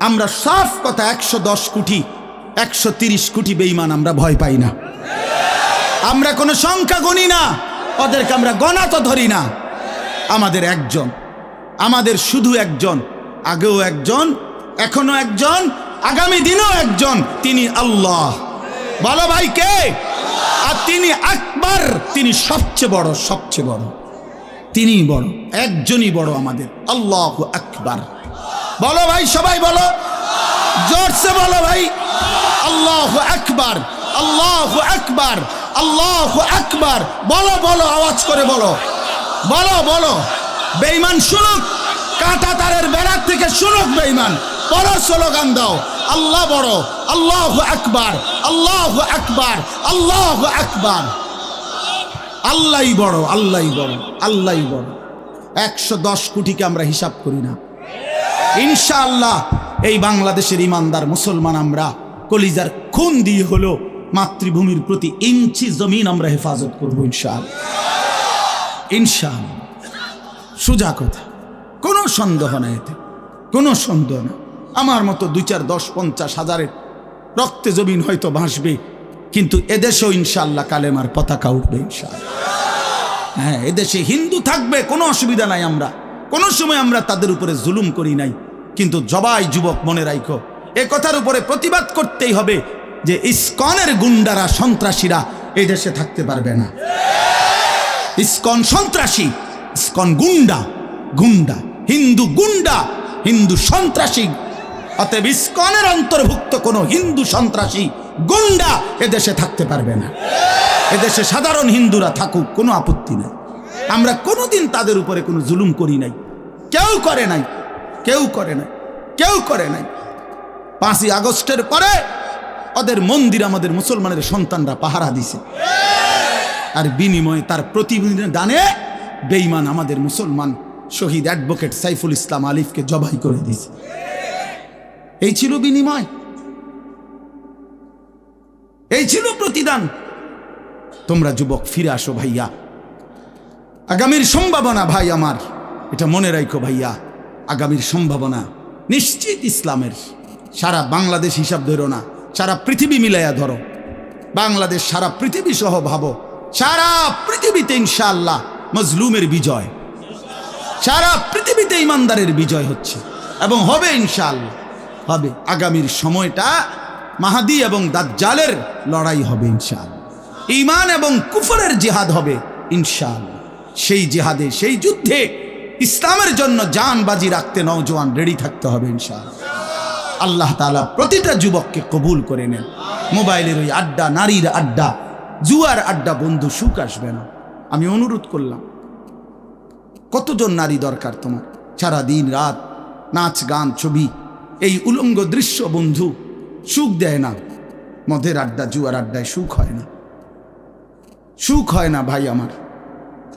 আমরা সাফ কথা, 110 কোটি 130 কোটি বেঈমান আমরা ভয় পাই না। আমরা কোনো সংখ্যা গণি না, ওদেরকে আমরা গণা তো ধরি না। আমাদের একজন, আমাদের শুধু একজন, আগেও একজন, এখনো একজন, আগামী দিনও একজন, তিনি আল্লাহ। বলো ভাই কে? আর তিনি আকবার, তিনি সবচেয়ে বড়, সবচেয়ে বড়, তিনি বড়, একজনই বড় আমাদের, আল্লাহু আকবার। বলো ভাই, সবাই বলো, জোরসে বলো ভাই, আল্লাহু আকবার, আল্লাহু আকবার, আল্লাহু আকবার। বলো বলো, আওয়াজ করে বলো, বলো বলো। বেঈমান শুনুক, কাঁটা তারের বেড়ার থেকে শুনুক বেঈমান। বড় স্লোগান দাও, আল্লাহ বড়, আল্লাহু আকবার, আল্লাহু আকবার, আল্লাহু আকবার। আল্লাহই বড়, আল্লাহই বড়, আল্লাহই বড়। 110 কোটিকে আমরা হিসাব করি না। ইনশাআল্লাহ এই বাংলাদেশের ইমানদার মুসলমান আমরা কলিজার খুন দিয়ে হলো মাতৃভূমির প্রতি ইঞ্চি জমিন আমরা হেফাজত করবো ইনশাআল্লাহ, ইনশাআল্লাহ। সোজা কথা, কোনো সন্দেহ নাই এতে, কোনো সন্দেহ না। আমার মতো 2, 4, 10, 50 হাজারের রক্তে জমিন হয়তো ভাসবে, কিন্তু এদেশেও ইনশাআল্লাহ কালেমার পতাকা উঠবে ইনশাআল্লাহ। হ্যাঁ, এদেশে হিন্দু থাকবে, কোনো অসুবিধা নাই। আমরা কোনো সময় আমরা তাদের উপরে জুলুম করি নাই, কিন্তু জবাই যুবক মনে রাখো, এ কথার উপরে প্রতিবাদ করতেই হবে যে ইসকনের গুন্ডারা, সন্ত্রাসীরা এই দেশে থাকতে পারবে না। ইসকন সন্ত্রাসী, ইসকন গুন্ডা, গুন্ডা, হিন্দু গুন্ডা, হিন্দু সন্ত্রাসী। অতএব ইসকনের অন্তর্ভুক্ত কোনো হিন্দু সন্ত্রাসী গুন্ডা এদেশে থাকতে পারবে না। এদেশে সাধারণ হিন্দুরা থাকুক, কোনো আপত্তি নেই। আমরা কোনোদিন তাদের উপরে কোনো জুলুম করি নাই, কেউ করে নাই, কেউ করে নাই, কেউ করে নাই। 5ই আগস্টের পরে ওদের মন্দির আমাদের মুসলমানের সন্তানরা পাহারা দিছে, আর বিনিময়ে তার প্রতিদানে বেঈমান আমাদের মুসলমান শহীদ অ্যাডভোকেট সাইফুল ইসলাম আলিফকে জবাই করে দিয়েছে। এই ছিল বিনিময়, এই ছিল প্রতিদান। তোমরা যুবক ফিরে আসো ভাইয়া, আগামীর সম্ভাবনা ভাই আমার, এটা মনে রাখো ভাইয়া, আগামীর সম্ভাবনা নিশ্চিত ইসলামের। সারা বাংলাদেশ হিসাব ধরো না, সারা পৃথিবী মিলাইয়া ধরো। বাংলাদেশ সারা পৃথিবী সহ ভাবো, সারা পৃথিবীতে ইনশাআল্লাহ মজলুমের বিজয়, সারা পৃথিবীতে ইমানদারের বিজয় হচ্ছে এবং হবে ইনশাআল্লাহ। হবে। আগামীর সময়টা মাহাদি এবং দাজ্জালের লড়াই হবে ইনশাআল্লাহ। ঈমান এবং কুফরের জিহাদ হবে ইনশাআল্লাহ। সেই জিহাদে, সেই যুদ্ধে ইসলামের জন্য জান বাজি রাখতে নওজোয়ান রেডি থাকতে হবে ইনশাআল্লাহ। আল্লাহ তাআলা প্রতিটা যুবককে কবুল করে নেন। মোবাইলের ওই আড্ডা, নারীর আড্ডা, জুয়ার আড্ডা বন্ধু, সুখ আসবে না। আমি অনুরোধ করলাম, কতজন নারী দরকার তোমার? সারা দিন রাত নাচ গান ছবি, এই উলঙ্গ দৃশ্য বন্ধু সুখ দেয় না। মদের আড্ডা, জুয়ার আড্ডায় সুখ হয় না, সুখ হয় না ভাই আমার।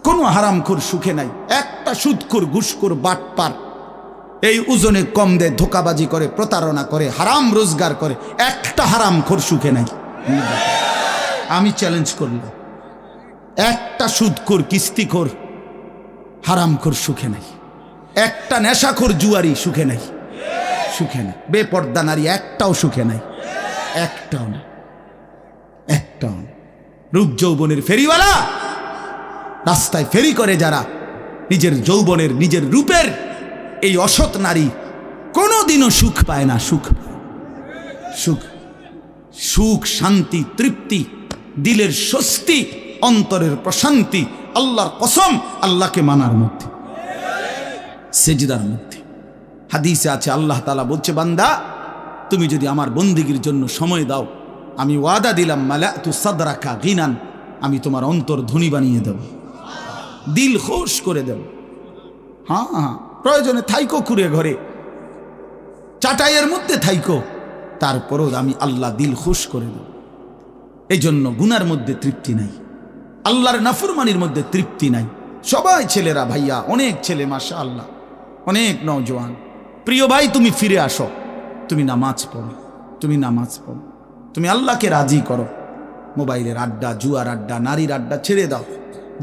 কোনো হারামখোর সুখে নাই। একটা সুদখোর, ঘুষখোর, বাটপার এই ওজনে কম দেয়, ধোকাবাজি করে, প্রতারণা করে, হারাম রোজগার করে, একটা হারামখোর সুখে নাই। আমি চ্যালেঞ্জ করলাম, একটা সুদখোর, কিস্তিখোর, হারামখোর সুখে নাই। একটা নেশাখোর জুয়ারি সুখে নাই, সুখে নাই। বেপর্দা নারী একটাও সুখে নাই, একটাও না, একটাও না। রূপ যৌবনের ফেরিওয়ালা, রাস্তায় ফেরি করে যারা, নিজের যৌবনের, নিজের রূপের এই অসৎ নারী কোনোদিনও সুখ পায় না। সুখ, সুখ, সুখ, শান্তি, তৃপ্তি, দিলের স্বস্তি, অন্তরের প্রশান্তি আল্লাহর কসম আল্লাহকে মানার মধ্যে, সেজদার মধ্যে। হাদিসে আছে, আল্লাহ তাআলা বলছে, বান্দা তুমি যদি আমার বন্দেগীর জন্য সময় দাও, আমি ওয়াদা দিলাম, মালাতু সাদরাকা গিনান, আমি তোমার অন্তর ধনী বানিয়ে দেব, দিল খুশ করে দেব। হ্যাঁ হ্যাঁ, প্রয়োজনে থাইকো কুড়ে ঘরে, চাটাইয়ের মধ্যে থাইকো, তারপরও আমি আল্লাহ দিল খুশ করে দেব। এই জন্য গুনার মধ্যে তৃপ্তি নাই, আল্লাহর নাফরমানির মধ্যে তৃপ্তি নাই। সবাই ছেলেরা, ভাইয়া, অনেক ছেলে মাশাআল্লাহ, অনেক নওজোয়ান। প্রিয় ভাই, তুমি ফিরে আসো, তুমি নামাজ পড়ো, তুমি নামাজ পড়ো, তুমি আল্লাহকে রাজি করো। মোবাইলের আড্ডা, জুয়ার আড্ডা, নারীর আড্ডা ছেড়ে দাও।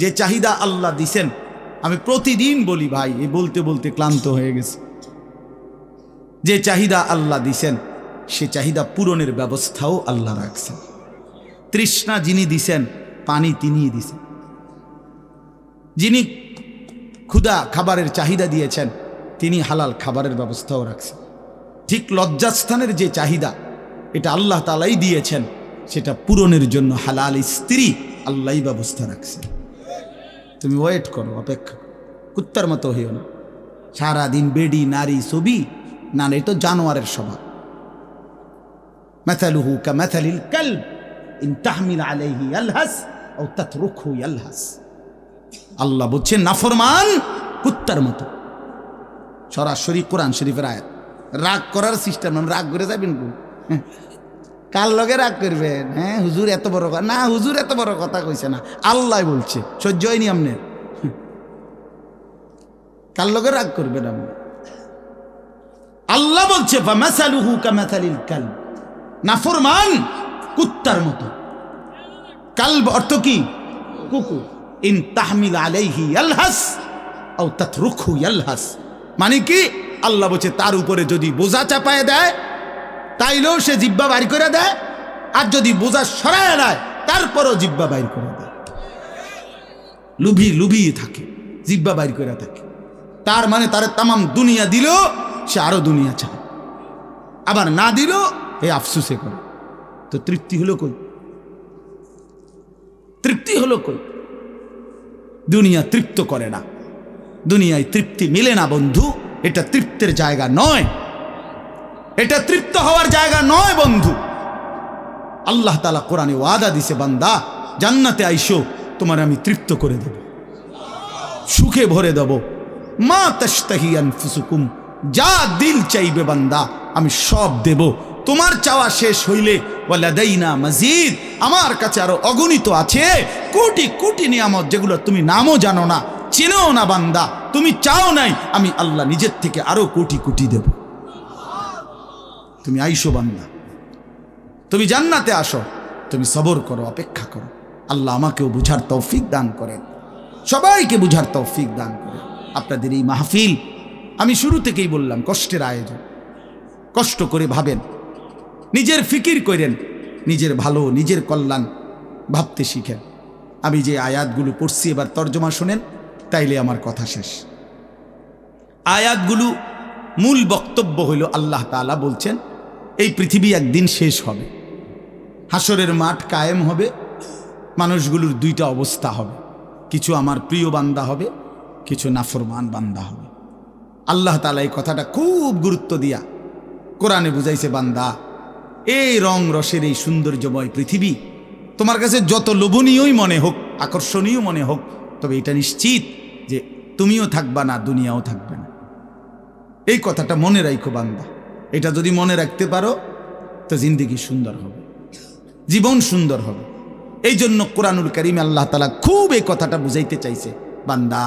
যে চাহিদা আল্লাহ দিছেন, আমি প্রতিদিন বলি ভাই, এই বলতে বলতে ক্লান্ত হয়ে গেছে। যে চাহিদা আল্লাহ দিছেন, সে চাহিদা পূরণের ব্যবস্থাও আল্লাহ রাখছেন। তৃষ্ণা যিনি দিছেন, পানি তিনিই দিছেন। যিনি ক্ষুধা, খাবারের চাহিদা দিয়েছেন, তিনি হালাল খাবারের ব্যবস্থাও রাখছেন। ঠিক লজ্জাস্থানের যে চাহিদা, এটা আল্লাহ তাআলাই দিয়েছেন, সেটা পূরণের জন্য হালাল স্ত্রী আল্লাহই ব্যবস্থা রাখছেন। তুমি ওয়েট করো, অপেক্ষা, কুত্তার মতো হইও না। সারাদিন বেডি, নারী, ছবি, না, এটা তো জানোয়ারের স্বভাব। মাথালুহু কামাথালিল কালব ইন তাহমিল আলাইহি ইয়ালহাস আও তাতরুকহু ইয়ালহাস। আল্লাহ বলছেন নাফরমান কুত্তার মতো। সরাসরি কোরআন শরীফের আয়াত। রাগ করার সিস্টেম, রাগ করে যাবেন কার লগে রাগ করবেন? হ্যাঁ, হুজুর এত বড় কথা না, হুজুর এত বড় কথা কইছে না, আল্লাহ বলছে, সহ্য হয়নি আমনের। কার লগে রাগ করবেন আপনি? আল্লাহ বলছে ফামাসালুহু কামাসালিল কালব, নাফরমান কুত্তার মতো। কালব অর্থ কি? কুকুর। ইন তাহমিল আলাইহি ইয়ালহাস আও তাতরুকহু ইয়ালহাস, মানে কি? আল্লাহ বলছে তার উপরে যদি বোঝা চাপায় দেয়, তাইলেও সে জিহ্বা বাইর করে দেয়, আর যদি বোঝা সরায় দেয়, তারপরও জিহ্বা বাইর করে দেয়। লুভিয়ে থাকে, জিহ্বা বাইর করে থাকে। তার মানে তার তামাম দুনিয়া দিলেও সে আরো দুনিয়া চায়, আবার না দিলেও এই আফসুসে করে। তো তৃপ্তি হলো কই? তৃপ্তি হলো কই? দুনিয়া তৃপ্ত করে না, দুনিয়ায় তৃপ্তি মিলে না বন্ধু। এটা তৃপ্তের জায়গা নয়, এটা তৃপ্ত হওয়ার জায়গা নয় বন্ধু। আল্লাহ তাআলা কোরআনে ওয়াদা দিছে, বান্দা জান্নাতে আইসো, তোমার আমি তৃপ্ত করে দেব, সুখে ভরে দেব। মা তাশতাহি আনফুসুকুম, যা দিল চাইবে বান্দা আমি সব দেব। তোমার চাওয়া শেষ হইলে ওয়ালাদাইনা মাজিদ, আমার কাছে আরো অগণিত আছে কোটি কোটি নিয়ামত, যেগুলো তুমি নামও জানো না, চিনো না বান্দা। তুমি চাও নাই, আমি আল্লাহ নিজের থেকে আরো কোটি কোটি দেব। তুমি আইসো বান্দা, তুমি জান্নাতে আসো, তুমি সবর করো, অপেক্ষা করো। আল্লাহ আমাকেও বুঝার তৌফিক দান করেন, সবাইকে বুঝার তৌফিক দান করেন। আপনাদের এই মাহফিল, আমি শুরু থেকেই বললাম, কষ্টের আয়োজন। কষ্ট করে ভাবেন, নিজের ফিকির করেন, নিজের ভালো, নিজের কল্যাণ ভাবতে শিখেন। আমি যে আয়াতগুলো পড়ছি, এবার তর্জমা শুনেন, তাইলে আমার কথা শেষ। আয়াতগুলো মূল বক্তব্য হইল আল্লাহ তাআলা বলছেন এই পৃথিবী একদিন শেষ হবে, হাসরের মাঠ কায়েম হবে, মানুষগুলোর দুইটা অবস্থা হবে, কিছু আমার প্রিয় বান্দা হবে, কিছু নাফরমান বান্দা হবে। আল্লাহ তাআলা এই কথাটা খুব গুরুত্ব দিয়া কোরআনে বুঝাইছে, বান্দা এই রং রসের এই সৌন্দর্যময় পৃথিবী তোমার কাছে যত লোভনীয়ই মনে হোক, আকর্ষণীয় মনে হোক, তবে এটা নিশ্চিত যে তুমিও থাকবা না, দুনিয়াও থাকবে না। এই কথাটা মনে রাখো বান্দা, এটা যদি মনে রাখতে পারো তো জিন্দেগি সুন্দর হবে, জীবন সুন্দর হবে। এই জন্য কোরআনুল কারীমে আল্লাহ তাআলা খুব এই কথাটা বুঝাইতে চাইছে, বান্দা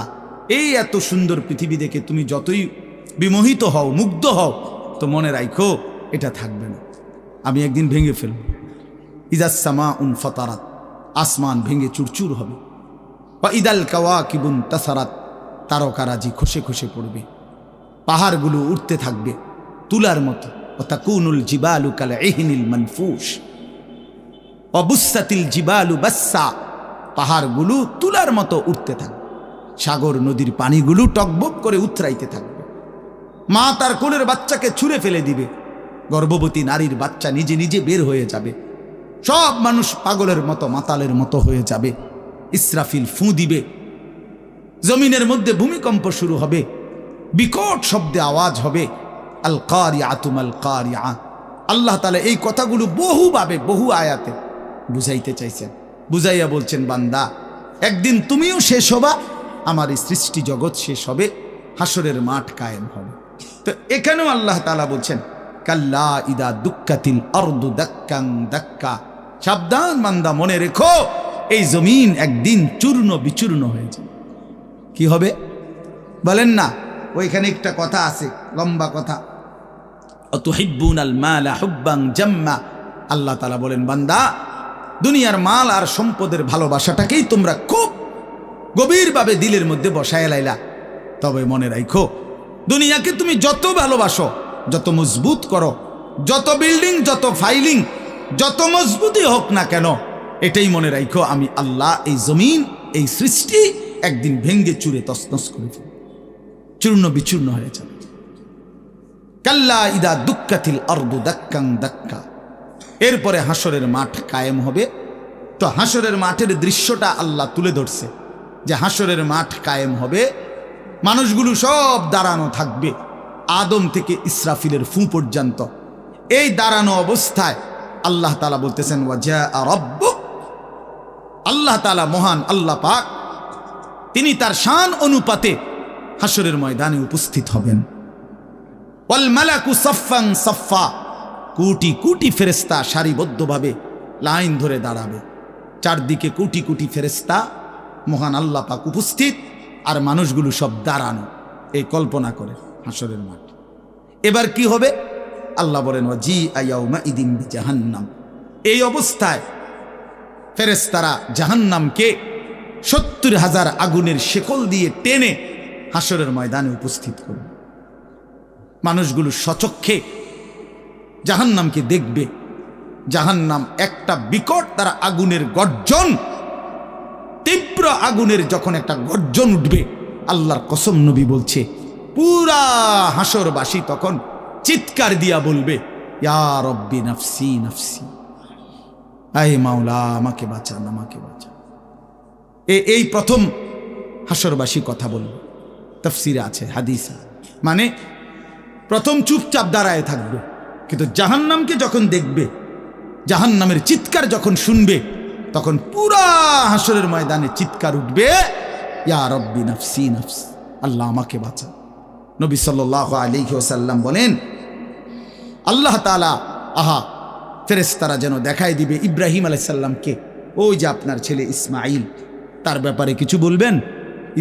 এই এত সুন্দর পৃথিবী দেখে তুমি যতই বিমোহিত হও, মুগ্ধ হও, তো মনে রাখো এটা থাকবে না, আমি একদিন ভেঙে ফেলব। ইজাস সামাউন ফাতারাত, আসমান ভেঙে চুরচুর হবে। ওয়া ইদাল কাওয়াকিবুন তাসারাত, তারকারাজি খসে খসে পড়বে, পাহাড়গুলো উঠতে থাকবে তুলার মতো। ওয়া তাকুনুল জিবালু কাল ইহনিল মানফুশ ওয়া বুসাতিল জিবালু বাসসা, পাহাড়গুলো তুলার মতো উঠতে থাকবে, সাগর নদীর পানিগুলো টকবক করে উতরাইতে থাকবে। মা তার কোলের বাচ্চাকে ছুঁড়ে ফেলে দিবে, গর্ভবতী নারীর বাচ্চা নিজে নিজে বের হয়ে যাবে, সব মানুষ পাগলের মতো মাতালের মতো হয়ে যাবে। ইসরাফিল ফুঁ দিবে, জমিনের মধ্যে ভূমিকম্প শুরু হবে, বিকট শব্দে আওয়াজ হবে। আল কারিআতু মাল কারিআ, আল্লাহ তাআলা এই কথাগুলো বহুভাবে বহু আয়াতে বুঝাইতে চাইছেন, বুঝাইয়া বলছেন, বান্দা একদিন তুমিও শেষ হবা, আমার এই সৃষ্টি জগৎ শেষ হবে, হাসরের মাঠ কায়েম হবে। তো এখানেও আল্লাহ তাআলা বলছেন, কাল্লা ইদা দুক্কাতিল আরদু দাক্কাং দাক্কা, সাবধান বান্দা, মনে রেখো এই জমিন একদিন চূর্ণ বিচূর্ণ হয়ে যাবে। কি হবে বলেন না? ওইখানে একটা কথা আছে, লম্বা কথা, অতুহিব্বুনাল মালা হুব্বান জাম্মা। আল্লাহ তাআলা বলেন, বান্দা দুনিয়ার মাল আর সম্পদের ভালোবাসাটাকেই তোমরা খুব গভীরভাবে দিলের মধ্যে বসায় লাইলা। তবে মনে রাখো, দুনিয়াকে তুমি যত ভালোবাসো, যত মজবুত করো, যত বিল্ডিং, যত ফাইলিং, যত মজবুতই হোক না কেন, এটাই মনে রাখো আমি আল্লাহ এই জমিন, এই সৃষ্টি একদিন ভেঙ্গে চুরে তছনছ করে ফেলব, চূর্ণ বিচূর্ণ হয়ে যাবে। কাল্লা ইদা দুক্কাতিল আরদু দাক্কাং দাক্কা, এরপরে হাসরের মাঠ কায়েম হবে। তো হাসরের মাঠের দৃশ্যটা আল্লাহ তুলে ধরছে যে হাসরের মাঠ কায়েম হবে, মানুষগুলো সব দাঁড়ানো থাকবে, আদম থেকে ইসরাফিলের ফু পর্যন্ত। এই দাঁড়ানো অবস্থায় আল্লাহ তাআলা বলতেছেন, ওয়াজা রাব্বুক, আল্লাহ তাআলা মহান আল্লাহ পাক, তিনি তার শান অনুপাতে হাসরের ময়দানে উপস্থিত হবেন। ওয়াল মালাকু সাফফান সাফফা, কোটি কোটি ফেরেশতা সারিবদ্ধভাবে লাইন ধরে দাঁড়াবে, চারদিকে কোটি কোটি ফেরেশতা, মহান আল্লাহ পাক উপস্থিত, আর মানুষগুলো সব দাঁড়ানো। এই কল্পনা করে হাসরের মাঠ। এবার কি হবে? আল্লাহ বলেন, ওয়াজিআ ইয়াউমাইদিন বিজাহান্নাম, এই অবস্থায় ফেরেশতারা জাহান্নামকে ৭০,০০০ আগুনের শেকল দিয়ে টেনে হাসরের ময়দানে উপস্থিত করবে। মানুষগুলো সচক্ষে জাহান্নামকে দেখবে। জাহান্নাম একটা বিকট তারা আগুনের গর্জন, তীব্র আগুনের যখন একটা গর্জন উঠবে, আল্লাহর কসম নবী বলছে, পুরা হাসরবাসী তখন চিৎকার দিয়া বলবে, ইয়া রব্বি নাফসি নাফসি, আয় মাওলা আমাকে বাঁচান, আমাকে বাঁচান। এই প্রথম হাসরবাসী কথা বলবে, তাফসিরে আছে, হাদিসে, মানে প্রথম চুপচাপ দাঁড়ায় থাকবে, কিন্তু জাহান্নামকে যখন দেখবে, জাহান্নামের চিৎকার যখন শুনবে, তখন পুরা হাসরের ময়দানে চিৎকার উঠবে, ইয়া রব্বি নাফসি নাফসি, আল্লাহ আমাকে বাঁচান। নবী সাল্লাল্লাহু আলাইহি ওয়াসাল্লাম বলেন, আল্লাহ তাআলা ফেরেশতারা যেন দেখাই দিবে ইব্রাহিম আলাইহিস সালামকে, ওই যে আপনার ছেলে ইসমাঈল, তার ব্যাপারে কিছু বলবেন।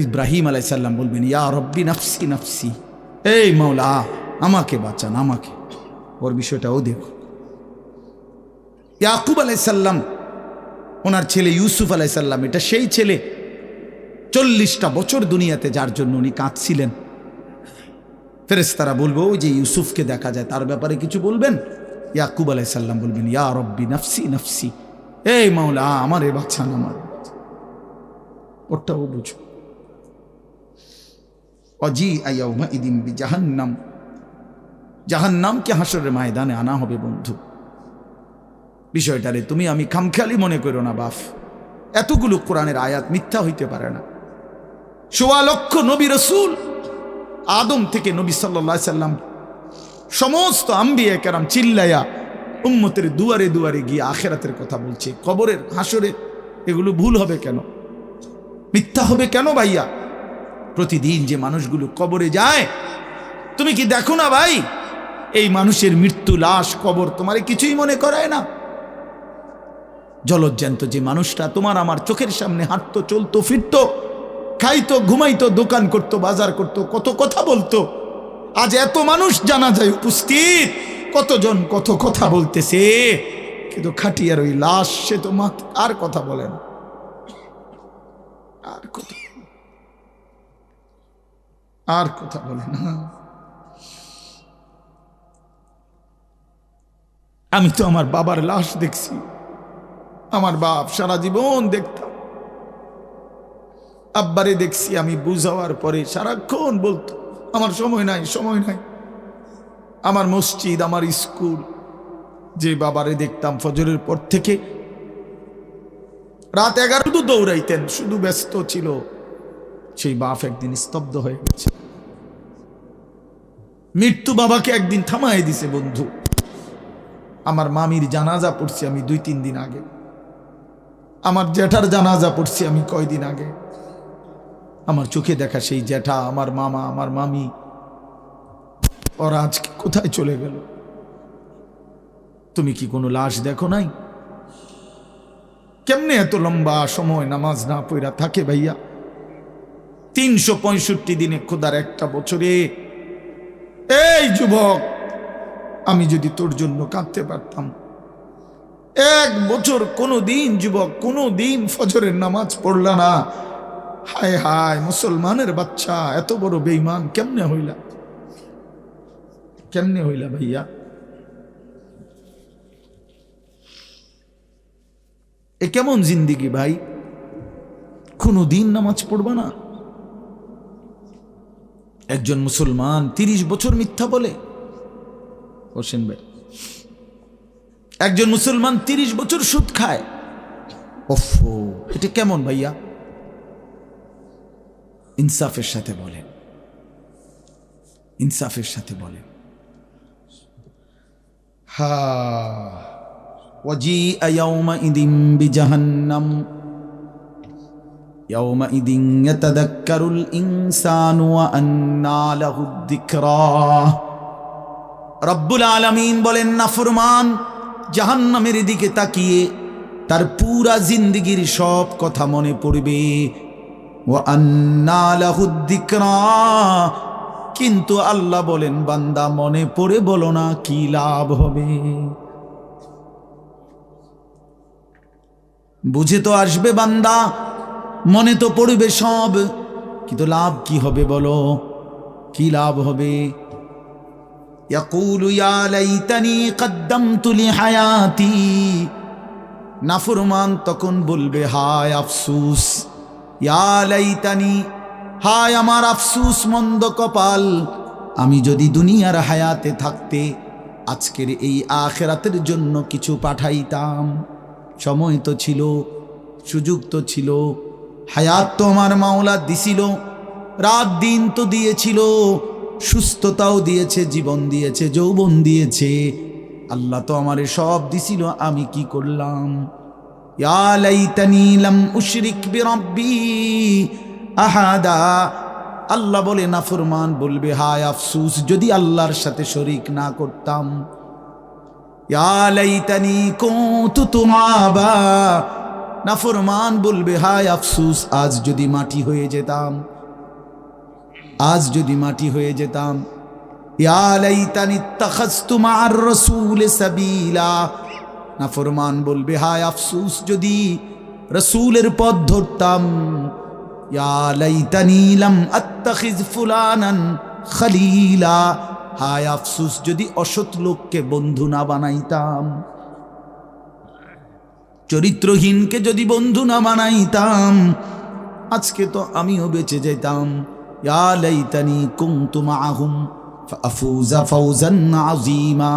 ইব্রাহিম আলাইহিস সালাম বলবেন, ইয়া রব্বি নাফসি নাফসি, এই মাওলা আমাকে বাঁচান, আমাকে। ওর বিষয়টাও দেখো। ইয়াকুব আলাইহিস সালাম, ওনার ছেলে ইউসুফ আলাইহিস সালাম, এটা সেই ছেলে 40টা বছর দুনিয়াতে যার জন্য উনি কাঁদছিলেন। ফেরেশতারা বলবো, ওই যে ইউসুফকে দেখা যায়, তার ব্যাপারে কিছু বলবেন। ইয়াকুব আলাইহিস সালাম বলবেন, ইয়া রব্বি নাফসি নাফসি, এই মাওলা আমারে বাঁচান, আমার। ওটাও বুঝো। ওয়াজিআ ইয়াউমাইদিন বিজাহান্নাম, জাহান্নামকে হাসরের ময়দানে আনা হবে বন্ধু। বিষয়টারে তুমি আমি খামখেয়ালি মনে করো না বাপ, এতগুলো কোরআনের আয়াত মিথ্যা হইতে পারে না। ১.৫ লক্ষ নবী রসুল, আদম থেকে নবী সাল্লাল্লাহু আলাইহি সাল্লাম সমস্ত আম্বিয়া কেরাম চিল্লাইয়া উম্মতের দুয়ারে দুয়ারে গিয়ে আখেরাতের কথা বলছে, কবরের হাসরের। এগুলো ভুল হবে কেন, মিথ্যা হবে কেন ভাইয়া? প্রতিদিন যে মানুষগুলো কবরে যায়, তুমি কি দেখো না ভাই, এই মানুষের মৃত্যু, লাশ, কবর তোমারে কিছুই মনে করায় না? জলজ্জান্ত যে মানুষটা তোমার আমার চোখের সামনে হাঁটতো, চলতো, ফিরতো, খাইতো, ঘুমাইতো, দোকান করতো, বাজার করতো, কত কথা বলতো, আজ এত মানুষ জানাজায় উপস্থিত, কতজন কত কথা বলতেছে, কিন্তু খাটিয়ার ওই লাশ, সে তো আর কথা বলেন, আর কথা বলে না। আমি তো আমার বাবার লাশ দেখছি, আমার বাপ সারা জীবন দেখতাম, আব্বারে দেখছি আমি বুঝাওয়ার পরে সারাক্ষণ বলতো আমার সময় নাই, সময় নাই। আমার মসজিদ, আমার স্কুল, যে বাবারে দেখতাম ফজরের পর থেকে রাত 11 দৌড়াইতেন, শুধু ব্যস্ত ছিল, সেই বাপ একদিন স্তব্ধ হয়ে গেছে। মৃত্যু বাবাকে একদিন থামায় দিছে বন্ধু। আমার মামির জানাজা পড়ছি আমি 2-3 দিন আগে, আমার জ্যাঠার জানাজা পড়ছি আমি কয়দিন আগে। আমার চোখে দেখা সেই জ্যাঠা, আমার মামা, আমার মামি, ওরা আজকে কোথায় চলে গেল? তুমি কি কোনো লাশ দেখো নাই? কেমনে এত লম্বা সময় নামাজ না পড়া থাকে ভাইয়া? 365 দিনে, খোদার একটা বছরে। এই যুবক, আমি যদি তোর জন্য কাঁদতে পারতাম, 1 বছর কোনো দিন যুবক, কোনো দিন ফজরের নামাজ পড়লা না, হায় হায় মুসলমানের বাচ্চা, এত বড় বেঈমান কেমনে হইলা, কেমনে হইলা ভাইয়া? এ কেমন জিন্দিগি ভাই? কোনো দিন নামাজ পড়বা না? একজন মুসলমান 30 বছর মিথ্যা বলে? হোসেন ভাই, একজন মুসলমান 30 বছর সুদ খায়? ওফো, এটা কেমন ভাইয়া? ইনসাফের সাথে বলেন, ইনসাফের সাথে বলেন। হা ওয়াজিআ ইয়াউমাইদিন বিজাহান্নাম ইয়াউমাইদিন ইয়াতাযাক্কারুল ইনসানু ওয়া আন্না লাহুদ যিকরা। রব্বুল আলামিন বলেন, নাফরমান জাহান্নামের দিকে তাকিয়ে তার পুরা জিন্দেগীর সব কথা মনে পড়বে। ওয়া আন্না লাহুদ যিকরা, কিন্তু আল্লাহ বলেন, বান্দা মনে পড়ে বলো না, কি লাভ হবে? বুঝে তো আসবে বান্দা, মনে তো পড়বে সব, কিন্তু লাভ কি হবে বলো? কি লাভ হবে? ইয়াকুলু ইয়া লাইতানি কদ্দামতু লিহায়াতি, নাফরমান তখন বলবে, হায় আফসুস, ইয়া লাইতানি, হায় আমার আফসুস, মন্দ কপাল, আমি যদি দুনিয়ার হায়াতে থাকতে আজকের এই আখিরাতের জন্য কিছু পাঠাইতাম। সময় তো ছিল, সুযোগ তো ছিল, হায়াত তো আমার মাওলা দিছিল, রাত দিন তো দিয়েছিল, সুস্থতাও দিয়েছে, জীবন দিয়েছে, যৌবন দিয়েছে, আল্লাহ তো আমারে সব দিছিল, আমি কি করলাম? ইয়া লাইতানি লাম উশরিক বিরাব্বি আহাদা, আল্লাহ বলে, নাফরমান বলবে, হায় আফসুস, যদি আল্লাহর সাথে শরীক না করতাম। ইয়া লাইতানি কুনতু তুরাবা, নাফরমান বলবে, হায় আফসুস, আজ যদি মাটি হয়ে যেতাম, আজ যদি মাটি হয়ে যেতাম। ইয়া লাইতানি ইত্তাখাযতু মা'আর রাসূল সাবিলা, নাফরমান বলবে, হায় আফসুস, যদি রাসূলের পথ ধরতাম। ইয়া লাইতানি লাম আত্তাখিজ ফুলানান খলিলা, হায় আফসুস, যদি অসৎ লোককে বন্ধু না বানাইতাম, চরিত্রহীনকে যদি বন্ধু না বানাইতাম, আজকে তো আমিও বেঁচে যেতাম। ইয়া লাইতানি কুনতু মাআহুম ফাফুজা ফাওজান আযীমা।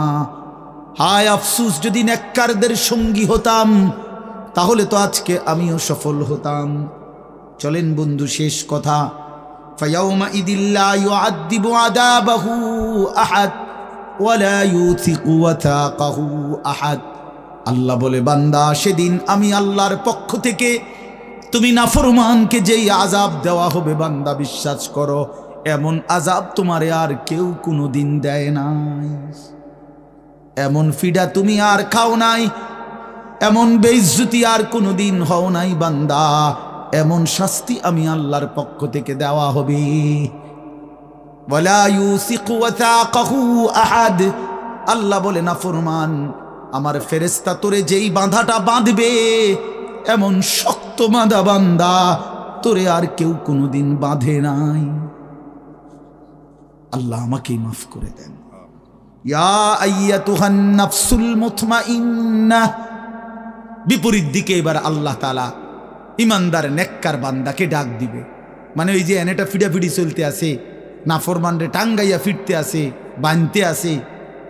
হায় আফসোস, যদি নেককারদের সঙ্গী হতাম তাহলে তো আজকে আমিও সফল হতাম। চলেন বন্ধু, শেষ কথা, ফায়াউমা ইদিল্লা ইউআযযিবু আযাবাহু আহাদ ওয়ালা ইউথিকু ওয়াথাকাহু আহাদ। আল্লাহ বলে, বান্দা, সেদিন আমি আল্লাহর পক্ষ থেকে তুমি নাফরমানকে যেই আযাব দেওয়া হবে, বান্দা বিশ্বাস করো, এমন আযাব তোমারে আর কেউ কোনোদিন দেয় নাই। এমন ফিডা তুমি আর খাও নাই, এমন বেইজ্জতি আর কোনোদিন হও নাই বান্দা। এমন শাস্তি আমি আল্লাহর পক্ষ থেকে দেওয়া হবে। ওয়ালা ইউসিকু ওয়াথাকাহু আহাদ। আল্লাহ বলে, নাফরমান, আমার ফেরেশতা তোরে যেই বাঁধাটা বাঁধবে, এমন শক্ত বাঁধা বান্দা তোরে আর কেউ কোনোদিন বাঁধে নাই। আল্লাহ আমাকেই মাফ করে দেন। ইয়া আইয়াতুহান নাফসুল মুতমাইন্নাহ। বিপরীত দিকে এবার আল্লাহ তাআলা ইমানদার নেককার বান্দাকে ডাক দিবে। মানে ওই যে এনেটা ফিডাফিডি চলতে আছে, নাফরমানরে টাঙ্গাইয়া ফিরতে আছে, বানতে আছে,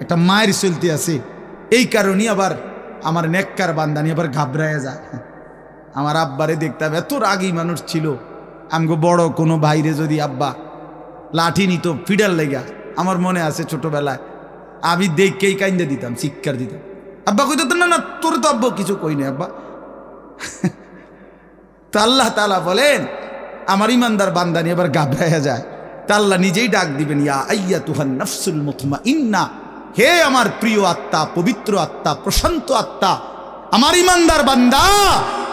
একটা মায়ের চলতে আছে, এই কারণে আবার আমার নেককার বান্দা নিয়ে আবার ঘাবড়ায় যায়। আমার আব্বারে দেখতাম, এত রাগী মানুষ ছিল। আমগো বড় কোনো ভাইরে যদি আব্বা লাঠি নিত ফিডার লেগা, আমার মনে আছে ছোটবেলায় আমি দেখকেই কাইন্দে দিতাম, চিৎকার দিতাম। আব্বা কইতো, না না তোর তো আব্বা কিছু কই না আব্বা। তা আল্লাহ তাআলা বলেন, আমার ইমানদার বান্দা নিয়ে আবার ঘাবড়ায়া যায়, তা আল্লাহ নিজেই ডাক দিবেন, ইয়া আইয়াতুহান নাফসুল মুতমাইন্না। হে আমার প্রিয় আত্মা, পবিত্র আত্মা, প্রশান্ত আত্মা, আমার ইমানদার বান্দা,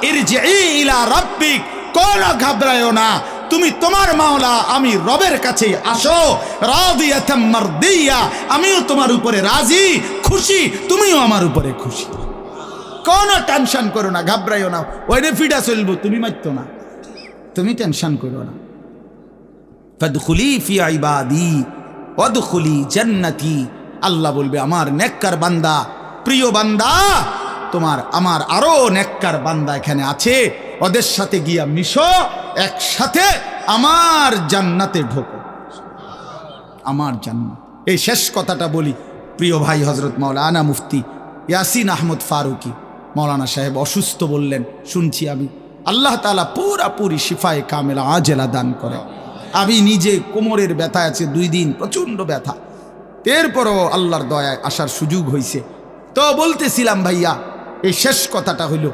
ইরজিই ইলা রাব্বিক, কোন ঘাবড়ায়ো না, তুমি তোমার মাওলা আমি রবের কাছে আসো। রাদিয়াতাম মারদিয়া, আমিও তোমার উপরে রাজি, খুশি, তুমিও আমার উপরে খুশি। কোন টেনশন করো না, ঘাবড়াইও না, ওইরে ফিডা চলবো, তুমি মারতো না, তুমি টেনশন করো না। ফাদখুলি ফি ইবাদি ওয়াদখুলি জান্নাতি। আল্লাহ বলবে, আমার নেককার বান্দা, প্রিয় বান্দা, তোমার আমার আরো নেককার বান্দা এখানে আছে, ওদের সাথে গিয়া মিশো, একসাথে আমার জান্নাতে ঢোকো, আমার জান্নাত। এই শেষ কথাটা বলি, প্রিয় ভাই হযরত মাওলানা মুফতি ইয়াসিন আহমদ ফারুকি মাওলানা সাহেব অসুস্থ বললেন, শুনছি আমি। আল্লাহ তাআলা পুরাপুরি শিফায়ে কামেলা আজেলা দান করে। আমি নিজে কোমরের ব্যথা আছে 2 দিন, প্রচণ্ড ব্যথা, এরপরও আল্লাহর দয়ায় আসার সুযোগ হয়েছে। তো বলতেছিলাম ভাইয়া, এই শেষ কথাটা হইল,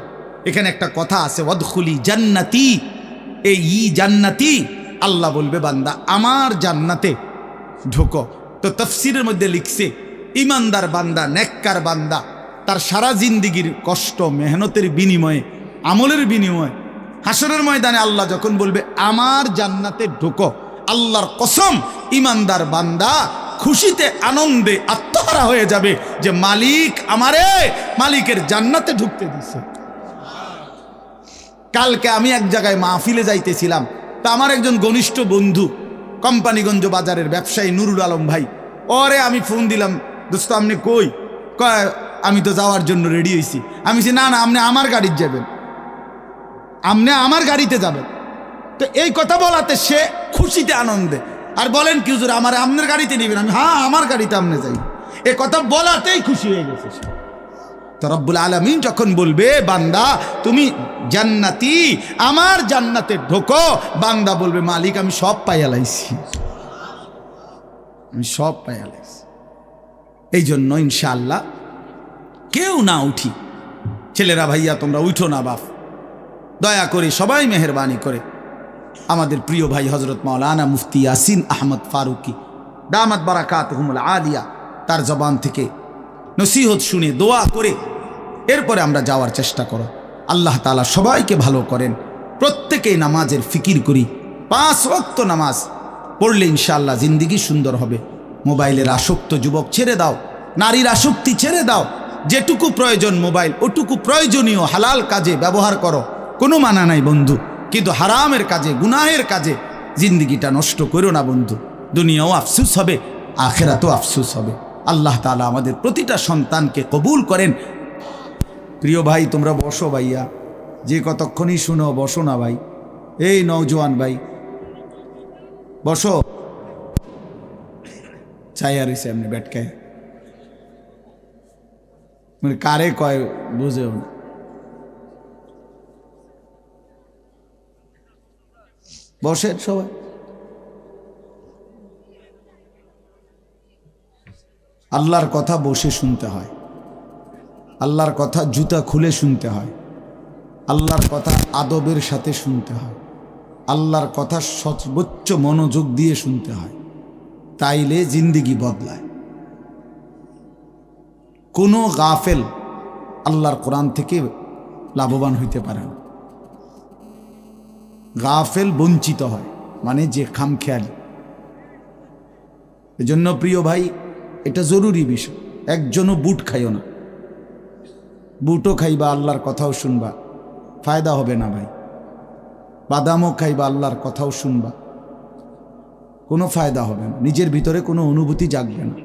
এখানে একটা কথা আছে, ওয়াদখুলি জান্নাতি। এই জান্নাতি, আল্লাহ বলবে, বান্দা আমার জান্নাতে ঢোকো। তো তাফসীরের মধ্যে লিখছে, ইমানদার বান্দা, নেককার বান্দা, তার সারা জিন্দিগির কষ্ট মেহনতের বিনিময়ে, আমলের বিনিময়ে, হাসরের ময়দানে আল্লাহ যখন বলবে আমার জান্নাতে ঢোকো, আল্লাহর কসম, ইমানদার বান্দা খুশিতে আনন্দে আত্মহারা হয়ে যাবে যে মালিক আমারে মালিকের জান্নাতে ঢুকতে দিছে। কালকে আমি এক জায়গায় মাহফিলে যাইতেছিলাম, তা আমার একজন ঘনিষ্ঠ বন্ধু, কোম্পানিগঞ্জ বাজারের ব্যবসায়ী নুরুল আলম ভাই, ওরে আমি ফোন দিলাম, দোস্ত আপনি কই? কয় আমি তো যাওয়ার জন্য রেডি হয়েছি। আমি বলছি, না না, আপনি আমার গাড়িতে যাবেন, আপনি আমার গাড়িতে যাবেন। তো এই কথা বলাতে সে খুশিতে আনন্দে, আর বলেন কি হুজুর আমার আপনার গাড়িতে নেবেন? আমি, হ্যাঁ আমার গাড়িতে আপনি যাই। এ কথা বলাতেই খুশি হয়ে গেছে সে। তো রব্বুল আলামিন যখন বলবে, বান্দা তুমি জান্নাতি, আমার জান্নাতে ঢোকো, বান্দা বলবে, মালিক আমি সব পাইয়া লাইছি, আমি সব পাইয়া লাইছি। এই জন্য ইনশাআল্লাহ কেউ না উঠি, ছেলেরা ভাইয়া তোমরা উঠো না বাপ, দয়া করে সবাই মেহেরবানি করে আমাদের প্রিয় ভাই হযরত মাওলানা মুফতি ইয়াসিন আহমদ ফারুকি দামাত বারাকাতুহুমুল আলিয়া, তার জবান থেকে নসিহত শুনে দোয়া করে এরপরে আমরা যাওয়ার চেষ্টা করো। আল্লাহ তাআলা সবাইকে ভালো করেন। প্রত্যেকেই নামাজের ফিকির করি, 5 ওয়াক্ত নামাজ পড়লে ইনশাআল্লাহ জিন্দিগি সুন্দর হবে। মোবাইলের আসক্ত যুবক ছেড়ে দাও, নারীর আসক্তি ছেড়ে দাও, যেটুকু প্রয়োজন মোবাইল ওটুকু প্রয়োজনীয় হালাল কাজে ব্যবহার করো, কোনো মানা নাই বন্ধু, কিন্তু হারামের কাজে, গুনাহের কাজে জিন্দিগিটা নষ্ট করো না বন্ধু। দুনিয়াও আফসুস হবে, আখেরাতেও আফসুস হবে। আল্লাহ তাআলা আমাদের প্রতিটা সন্তানকে কবুল করেন। প্রিয় ভাই তোমরা বসো ভাইয়া, যে কতক্ষণই শুনো, বসো না ভাই, এই নওজোয়ান ভাই বসো। চাইয়া রয়েছে এমনি ব্যাটকায়, মানে কারে কয় বুঝেও না। বসেন সবাই। আল্লাহর কথা বসে শুনতে হয়, আল্লাহর কথা জুতা খুলে শুনতে হয়, আল্লাহর কথা আদবের সাথে শুনতে হয়, আল্লাহর কথা সর্বোচ্চ মনোযোগ দিয়ে শুনতে হয়, তাইলে জিন্দেগি বদলায়। কোনো গাফেল আল্লাহর কোরআন থেকে লাভবান হইতে পারে না। গাফেল বঞ্চিত হয়, মানে যে খামখেয়ালি। এজন্য প্রিয় ভাই, এটা জরুরি বিষয়। একজনও বুট খাইও না, বুটও খাইবা আল্লাহর কথাও শুনবা, ফায়দা হবে না ভাই। বাদামও খাইবা আল্লাহর কথাও শুনবা, কোনো ফায়দা হবে না, নিজের ভিতরে কোনো অনুভূতি জাগবে না।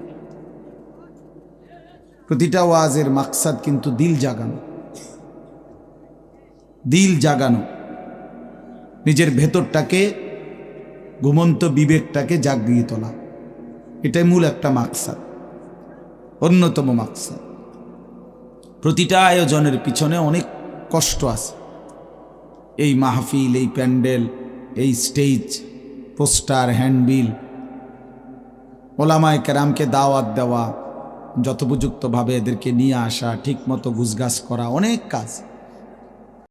প্রতিটা ওয়াজের মাকসাদ কিন্তু দিল জাগানো, দিল জাগানো, নিজের ভেতরটাকে, ঘুমন্ত বিবেকটাকে জাগিয়ে তোলা, এটাই মূল একটা মাকসাদ, অন্যতম মাকসাদ। প্রতিটা আয়োজনের পিছনে অনেক কষ্ট আছে। এই মাহফিল, এই প্যান্ডেল, এই স্টেজ, পোস্টার, হ্যান্ডবিল, ওলামায়ে কেরামকে দাওয়াত দেওয়া, যথোপযুক্তভাবে এদেরকে নিয়ে আসা, ঠিকমতো গুছগাছ করা, অনেক কাজ।